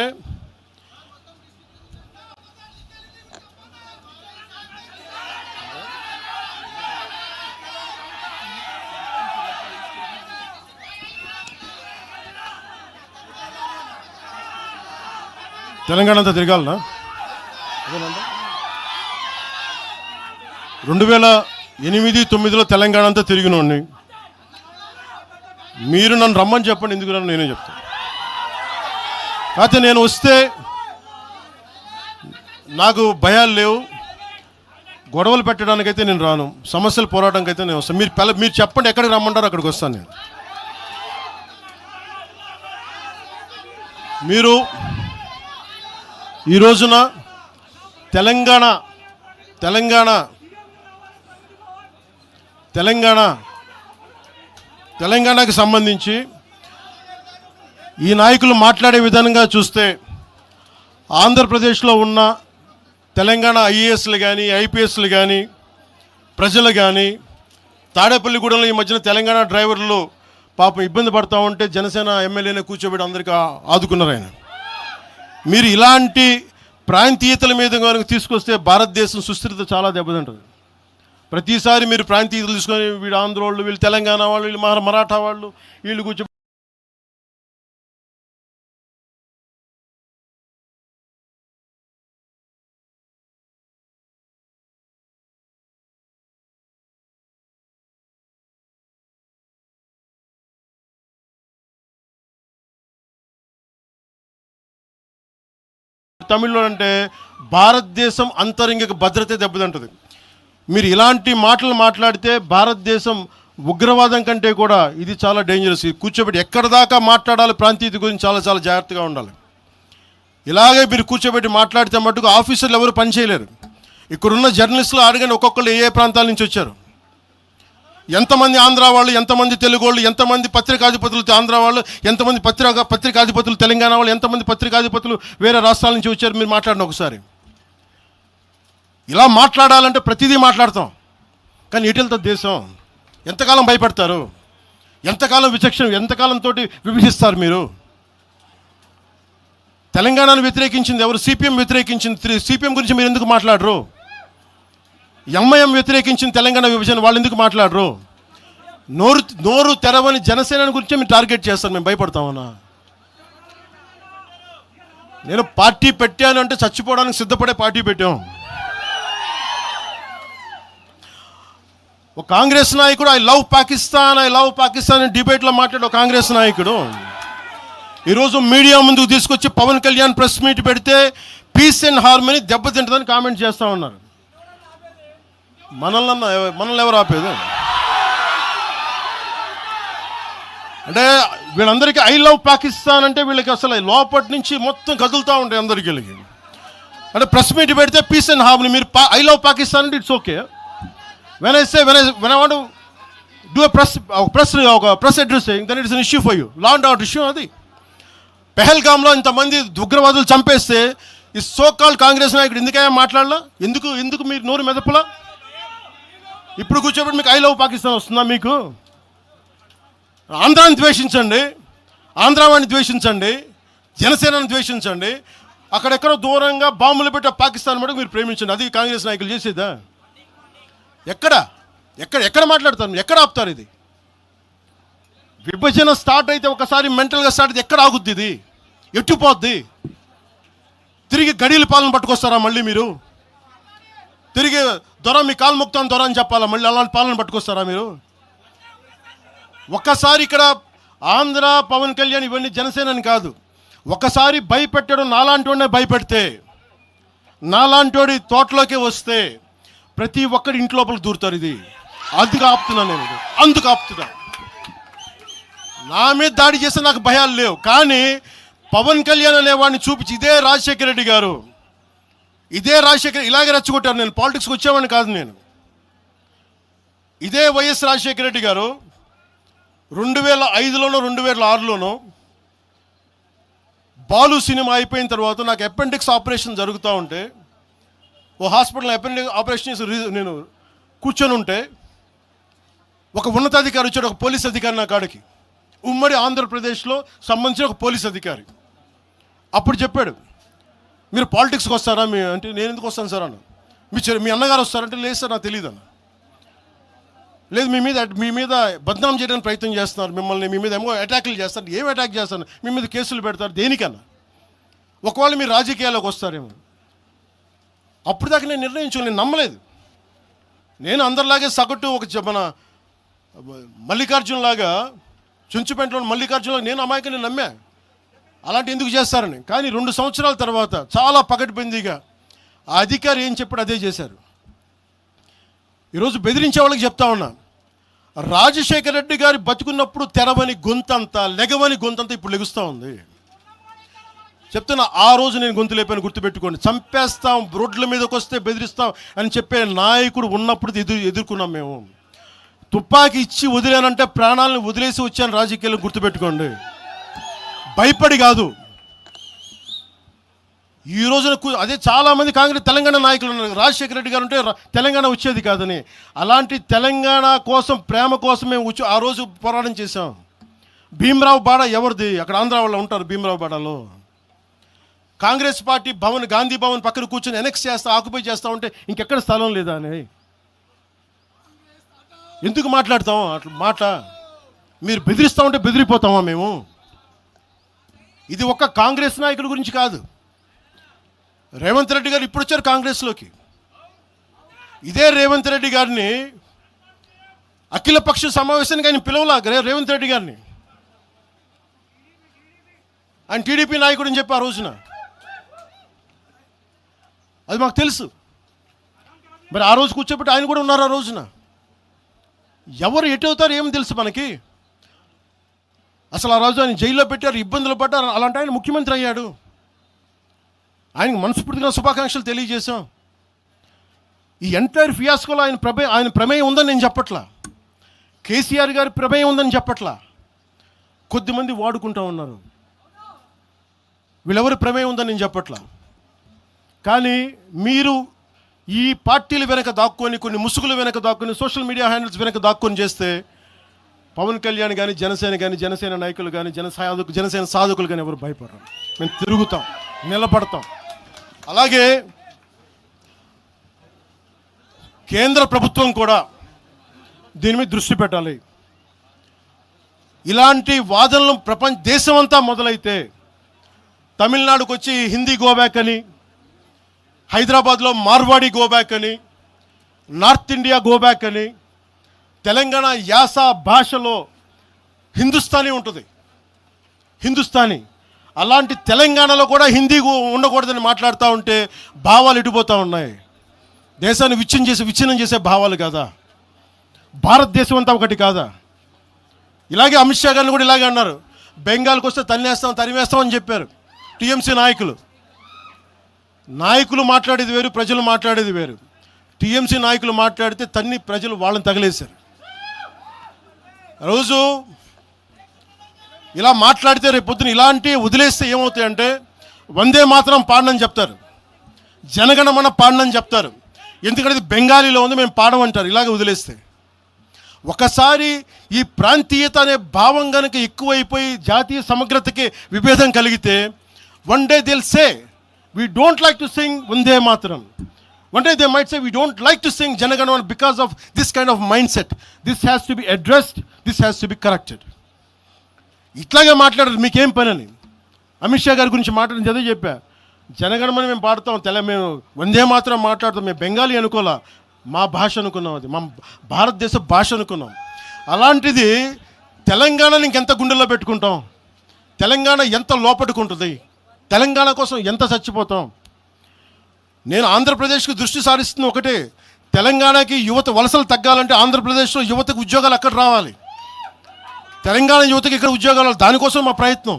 తెలంగాణ అంతా తిరగాలనా? 2008-9లో తెలంగాణ అంతా తిరిగినోడిని. మీరు నన్ను రమ్మని చెప్పండి, ఎందుకు నన్ను నేనే చెప్తాను. కాకపోతే నేను వస్తే నాకు భయాలు లేవు, గొడవలు పెట్టడానికైతే నేను రాను, సమస్యలు పోరాటానికి అయితే నేను వస్తాను. మీరు చెప్పండి ఎక్కడికి రమ్మంటారో అక్కడికి వస్తాను నేను. మీరు ఈ రోజున తెలంగాణకి సంబంధించి ఈ నాయకులు మాట్లాడే విధానంగా చూస్తే ఆంధ్రప్రదేశ్లో ఉన్న తెలంగాణ ఐఏఎస్లు కానీ ఐపీఎస్లు కానీ ప్రజలు కానీ తాడేపల్లిగూడెంలో ఈ మధ్యన తెలంగాణ డ్రైవర్లు పాపం ఇబ్బంది పడతా ఉంటే జనసేన ఎమ్మెల్యేనే కూర్చోబెట్టి అందరికీ ఆదుకున్నారు ఆయన. మీరు ఇలాంటి ప్రాంతీయతల మీద కనుక తీసుకొస్తే భారతదేశం సుస్థిరత చాలా దెబ్బతింటుంది. ప్రతిసారి మీరు ప్రాంతీయతలు తీసుకొని వీళ్ళు ఆంధ్ర వాళ్ళు, వీళ్ళు తెలంగాణ వాళ్ళు, వీళ్ళు మరాఠా వాళ్ళు, వీళ్ళు కూర్చో తమిళ్లో అంటే భారతదేశం అంతరంగిక భద్రత దెబ్బతింటుంది. మీరు ఇలాంటి మాటలు మాట్లాడితే భారతదేశం ఉగ్రవాదం కంటే కూడా ఇది చాలా డేంజరస్. కూర్చోబెట్టి ఎక్కడ దాకా మాట్లాడాలి ప్రాంతీయత గురించి చాలా చాలా జాగ్రత్తగా ఉండాలి. ఇలాగే మీరు కూర్చోబెట్టి మాట్లాడితే మటుకు ఆఫీసర్లు ఎవరు పనిచేయలేరు. ఇక్కడున్న జర్నలిస్టులు అడగండి, ఒక్కొక్కళ్ళు ఏ ప్రాంతాల నుంచి వచ్చారు, ఎంతమంది ఆంధ్ర వాళ్ళు, ఎంతమంది తెలుగు వాళ్ళు, ఎంతమంది పత్రికాధిపతులు ఆంధ్ర వాళ్ళు, ఎంతమంది పత్రికాధిపతులు తెలంగాణ వాళ్ళు, ఎంతమంది పత్రికాధిపతులు వేరే రాష్ట్రాల నుంచి వచ్చారు. మీరు మాట్లాడిన ఒకసారి. ఇలా మాట్లాడాలంటే ప్రతిదీ మాట్లాడతాం, కానీ ఎటులతో దేశం? ఎంతకాలం భయపడతారు? ఎంతకాలం విచక్షణ, ఎంతకాలంతో విభజిస్తారు మీరు? తెలంగాణను వ్యతిరేకించింది ఎవరు? సిపిఎం వ్యతిరేకించింది. సిపిఎం గురించి మీరు ఎందుకు మాట్లాడరు? ఎంఐఎం వ్యతిరేకించిన తెలంగాణ విభజన, వాళ్ళు ఎందుకు మాట్లాడరు? నోరు తెరవని జనసేన గురించి మీరు టార్గెట్ చేస్తారు. మేము భయపడతామన్నా? నేను పార్టీ పెట్టాను అంటే చచ్చిపోవడానికి సిద్ధపడే పార్టీ పెట్టాం. ఒక కాంగ్రెస్ నాయకుడు ఐ లవ్ పాకిస్తాన్ డిబేట్లో మాట్లాడే కాంగ్రెస్ నాయకుడు ఈరోజు మీడియా ముందుకు తీసుకొచ్చి పవన్ కళ్యాణ్ ప్రెస్ మీట్ పెడితే పీస్ అండ్ హార్మనీ దెబ్బతింటుందని కామెంట్ చేస్తూ ఉన్నారు. మనల్ని ఎవరు ఆపేది? అంటే వీళ్ళందరికీ ఐ లవ్ పాకిస్తాన్ అంటే వీళ్ళకి అసలు లోపటి నుంచి మొత్తం కదులుతూ ఉంటాయి అందరికీ. అంటే ప్రెస్ మీట్ పెడితే పీస్ అండ్ హార్మనీ, మీరు ఐ లవ్ పాకిస్తాన్ అంటే it's okay. when I want to do a press address saying, then it is an issue for you. Law and order issue అది. పెహల్గామ్లో ఇంతమంది ఉగ్రవాదులు చంపేస్తే ఈ సోకాల్ కాంగ్రెస్ నాయకుడు ఎందుకయ్యా మాట్లాడలా? ఎందుకు మీరు నోరు మెదపలా? ఇప్పుడు కూర్చోబెట్టి మీకు ఐ లవ్ పాకిస్తాన్ వస్తుందా? మీకు ఆంధ్రాని ద్వేషించండి, ఆంధ్రావాణి ద్వేషించండి, జనసేనని ద్వేషించండి, అక్కడెక్కడో దూరంగా బాంబులు పెట్టే పాకిస్తాన్ మటుకు మీరు ప్రేమించండి. అది కాంగ్రెస్ నాయకులు చేసేదా? ఎక్కడ ఎక్కడ ఎక్కడ మాట్లాడతారు? ఎక్కడ ఆపుతారు? ఇది విభజన స్టార్ట్ అయితే ఒకసారి మెంటల్గా స్టార్ట్ అయితే ఎక్కడ ఆగుద్ది? ఇది ఎట్టుపోద్ది? తిరిగి గడియల పాలన పట్టుకొస్తారా మళ్ళీ మీరు? తిరిగి దొర మీ కాలు ముక్తాను దొర అని చెప్పాలా? మళ్ళీ అలాంటి పాలన పట్టుకొస్తారా మీరు? ఒక్కసారి ఇక్కడ ఆంధ్ర పవన్ కళ్యాణ్ ఇవన్నీ జనసేనని కాదు, ఒకసారి భయపెట్టడం నాలాంటి వాడినే భయపెడితే, నాలాంటి తోటలోకి వస్తే ప్రతి ఒక్కడి ఇంటి లోపలికి దూరుతారు. ఇది అందుకు ఆపుతున్నాను నేను, అందుకు ఆపుతున్నా. నా మీద దాడి చేస్తే నాకు భయాలు లేవు, కానీ పవన్ కళ్యాణ్ అనేవాడిని చూపించి ఇదే రాజశేఖర రెడ్డి గారు, ఇదే రాజశేఖర్ ఇలాగే రెచ్చగొట్టారు. నేను పాలిటిక్స్కి వచ్చేవాడిని కాదు, నేను ఇదే వైఎస్ రాజశేఖర రెడ్డి గారు 2005లోనో 2006లోనో బాలు సినిమా అయిపోయిన తర్వాత నాకు అపెండిక్స్ ఆపరేషన్ జరుగుతూ ఉంటే ఓ హాస్పిటల్ అపెండిక్స్ ఆపరేషన్ నేను కూర్చొని ఉంటే ఒక ఉన్నతాధికారి వచ్చాడు, ఒక పోలీస్ అధికారి నా కాడికి, ఉమ్మడి ఆంధ్రప్రదేశ్లో సంబంధించిన ఒక పోలీస్ అధికారి. అప్పుడు చెప్పాడు, మీరు పాలిటిక్స్కి వస్తారా? అంటే నేను ఎందుకు వస్తాను సార్ అన్న. మీ అన్నగారు వస్తారంటే లేదు సార్ నాకు తెలియదు అన్న. లేదు మీ మీద బద్నాం చేయడానికి ప్రయత్నం చేస్తున్నారు, మిమ్మల్ని మీ మీద ఏమో అటాక్లు చేస్తారు. ఏం అటాక్ చేస్తారు? మీ మీద కేసులు పెడతారు, దేనికన్నా? ఒకవేళ మీరు రాజకీయాల్లోకి వస్తారేమో. అప్పుడు దాకా నేను నిర్ణయించుకోలేదు, నేను నమ్మలేదు. నేను అందరిలాగే సగటు ఒక మన మల్లికార్జున్ లాగా, చుంచుపేటలో మల్లికార్జున నేను అమాయకుని నమ్మా అలాంటి ఎందుకు చేస్తారని. కానీ 2 సంవత్సరాల తర్వాత చాలా పకడ్బందీగా ఆ అధికారి ఏం చెప్పాడు అదే చేశారు. ఈరోజు బెదిరించే వాళ్ళకి చెప్తా ఉన్నా, రాజశేఖర రెడ్డి గారి బతుకున్నప్పుడు తెరవని గొంతంతా, లెగవని గొంతంతా ఇప్పుడు లెగుస్తూ ఉంది. చెప్తున్నా, ఆ రోజు నేను గొంతు లేపాను, గుర్తుపెట్టుకోండి. చంపేస్తాం, రోడ్ల మీదకి వస్తే బెదిరిస్తాం అని చెప్పే నాయకుడు ఉన్నప్పుడు ఎదుర్కొన్నాం మేము. తుపాకీ ఇచ్చి వదిలేనంటే ప్రాణాలను వదిలేసి వచ్చాను రాజకీయాలు, గుర్తుపెట్టుకోండి. భయపడి కాదు. ఈ రోజున అదే చాలామంది కాంగ్రెస్ తెలంగాణ నాయకులు ఉన్నారు, రాజశేఖర రెడ్డి గారు ఉంటే తెలంగాణ వచ్చేది కాదని. అలాంటి తెలంగాణ కోసం, ప్రేమ కోసం మేము ఆ రోజు పోరాటం చేశాం. భీమరావు బాడ ఎవరిది? అక్కడ ఆంధ్ర వాళ్ళు ఉంటారు భీమరావు బాడలో. కాంగ్రెస్ పార్టీ భవన్, గాంధీ భవన్ పక్కన కూర్చొని ఎనెక్స్ చేస్తా, ఆక్యుపై చేస్తూ ఉంటే ఇంకెక్కడ స్థలం లేదా అని ఎందుకు మాట్లాడతాం అట్లా మాట? మీరు బెదిరిస్తూ ఉంటే బెదిరిపోతామా మేము? ఇది ఒక్క కాంగ్రెస్ నాయకుడి గురించి కాదు. రేవంత్ రెడ్డి గారు ఇప్పుడు వచ్చారు కాంగ్రెస్లోకి. ఇదే రేవంత్ రెడ్డి గారిని అఖిలపక్ష సమావేశానికి ఆయన పిలవలా రేవంత్ రెడ్డి గారిని. ఆయన టీడీపీ నాయకుడు అని చెప్పి ఆ రోజున, అది మాకు తెలుసు. మరి ఆ రోజు కూర్చోబెట్టి ఆయన కూడా ఉన్నారు ఆ రోజున. ఎవరు ఎటు అవుతారు ఏం తెలుసు మనకి? అసలు ఆ రోజు ఆయన జైల్లో పెట్టారు, ఇబ్బందులు పడ్డారు. అలాంటి ఆయన ముఖ్యమంత్రి అయ్యాడు. ఆయనకు మనస్ఫూర్తిగా శుభాకాంక్షలు తెలియజేశాం. ఈ ఎంటైర్ ఫియాస్కోలో ఆయన ప్రమేయం ఉందని నేను చెప్పట్లా, కేసీఆర్ గారి ప్రమేయం ఉందని చెప్పట్లా. కొద్దిమంది వాడుకుంటూ ఉన్నారు, వీళ్ళెవరి ప్రమేయం ఉందని నేను చెప్పట్లా. కానీ మీరు ఈ పార్టీల వెనక దాక్కొని, కొన్ని ముసుగుల వెనక దాక్కొని, సోషల్ మీడియా హ్యాండిల్స్ వెనక దాక్కొని చేస్తే పవన్ కళ్యాణ్ కానీ, జనసేన నాయకులు కానీ, జనసేన సాధకులు కానీ ఎవరు భయపడరు. మేము తిరుగుతాం, నిలబడతాం. అలాగే కేంద్ర ప్రభుత్వం కూడా దీని మీద దృష్టి పెట్టాలి. ఇలాంటి వాదనలు దేశమంతా మొదలైతే, తమిళనాడుకు వచ్చి హిందీ గోబ్యాక్ అని, హైదరాబాద్లో మార్వాడి గోబ్యాక్ అని, నార్త్ ఇండియా గోబ్యాక్ అని, తెలంగాణ యాస భాషలో హిందుస్థానీ ఉంటుంది, హిందుస్థానీ. అలాంటి తెలంగాణలో కూడా హిందీ ఉండకూడదని మాట్లాడుతూ ఉంటే భావాలు ఎటుపోతూ ఉన్నాయి. దేశాన్ని విచ్ఛిన్నం చేసే భావాలు కాదా? భారతదేశం అంతా ఒకటి కాదా? ఇలాగే అమిత్ షా గారిని కూడా ఇలాగే అన్నారు, బెంగాల్కి వస్తే తరిమేస్తాం అని చెప్పారు టీఎంసీ నాయకులు మాట్లాడేది వేరు, ప్రజలు మాట్లాడేది వేరు. టీఎంసీ నాయకులు మాట్లాడితే ప్రజలు వాళ్ళని తగిలేశారు. రోజు ఇలా మాట్లాడితే రేపు పొద్దున ఇలాంటి వదిలేస్తే ఏమవుతాయంటే, వందే మాత్రం పాడనని చెప్తారు, జనగణమన పాడనని చెప్తారు. ఎందుకంటే ఇది బెంగాలీలో ఉంది, మేము పాడమంటారు ఇలాగే వదిలేస్తే. ఒకసారి ఈ ప్రాంతీయత అనే భావం కనుక ఎక్కువైపోయి జాతీయ సమగ్రతకి విభేదం కలిగితే, వన్ డే దిల్ సే we don't like to sing Vande Mataram. One day they might say we don't like to sing Janaganamana because of this kind of mindset. This has to be addressed. This has to be corrected. ఇట్లాగే మాట్లాడారు మీకేం పని అని. అమిత్ షా గారి గురించి మాట్లాడింది అదే చెప్పా. జనగణమన మేము పాడతాం, మేము వందే మాత్రం మాట్లాడతాం. మేము బెంగాలీ అనుకోలే, మా భాష అనుకున్నాం, అది మా భారతదేశ భాష అనుకున్నాం. అలాంటిది తెలంగాణని ఇంకెంత గుండెల్లో పెట్టుకుంటాం, తెలంగాణ ఎంత లోపట్టుకుంటుంది, తెలంగాణ కోసం ఎంత చచ్చిపోతాం. నేను ఆంధ్రప్రదేశ్కి దృష్టి సారిస్తుంది ఒకటే, తెలంగాణకి యువత వలసలు తగ్గాలంటే ఆంధ్రప్రదేశ్లో యువతకు ఉద్యోగాలు అక్కడ రావాలి, తెలంగాణ యువతకి ఇక్కడ ఉద్యోగాలు, దానికోసం మా ప్రయత్నం.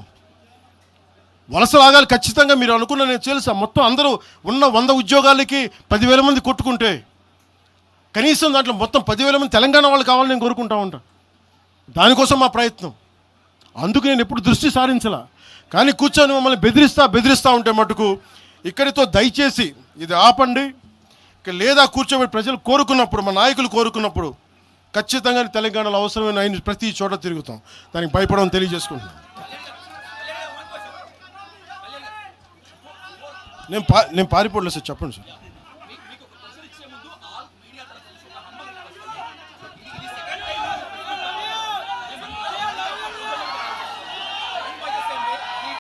వలసలు ఆగాలి ఖచ్చితంగా. మీరు అనుకున్న నేను తెలుసా, మొత్తం అందరూ ఉన్న 100 ఉద్యోగాలకి 10,000 మంది కొట్టుకుంటే కనీసం దాంట్లో మొత్తం 10,000 మంది తెలంగాణ వాళ్ళు కావాలని నేను కోరుకుంటా ఉంటా. దానికోసం మా ప్రయత్నం. అందుకు నేను ఎప్పుడు దృష్టి సారించలా. కానీ కూర్చొని మమ్మల్ని బెదిరిస్తూ ఉంటే మటుకు ఇక్కడితో దయచేసి ఇది ఆపండి. లేదా కూర్చోబెట్టి ప్రజలు కోరుకున్నప్పుడు, మా నాయకులు కోరుకున్నప్పుడు ఖచ్చితంగా తెలంగాణలో అవసరమైన ఆయన ప్రతి చోట తిరుగుతాం. దానికి భయపడమని తెలియజేసుకుంటున్నాం. నేను పారిపోలేదు సార్, చెప్పండి సార్.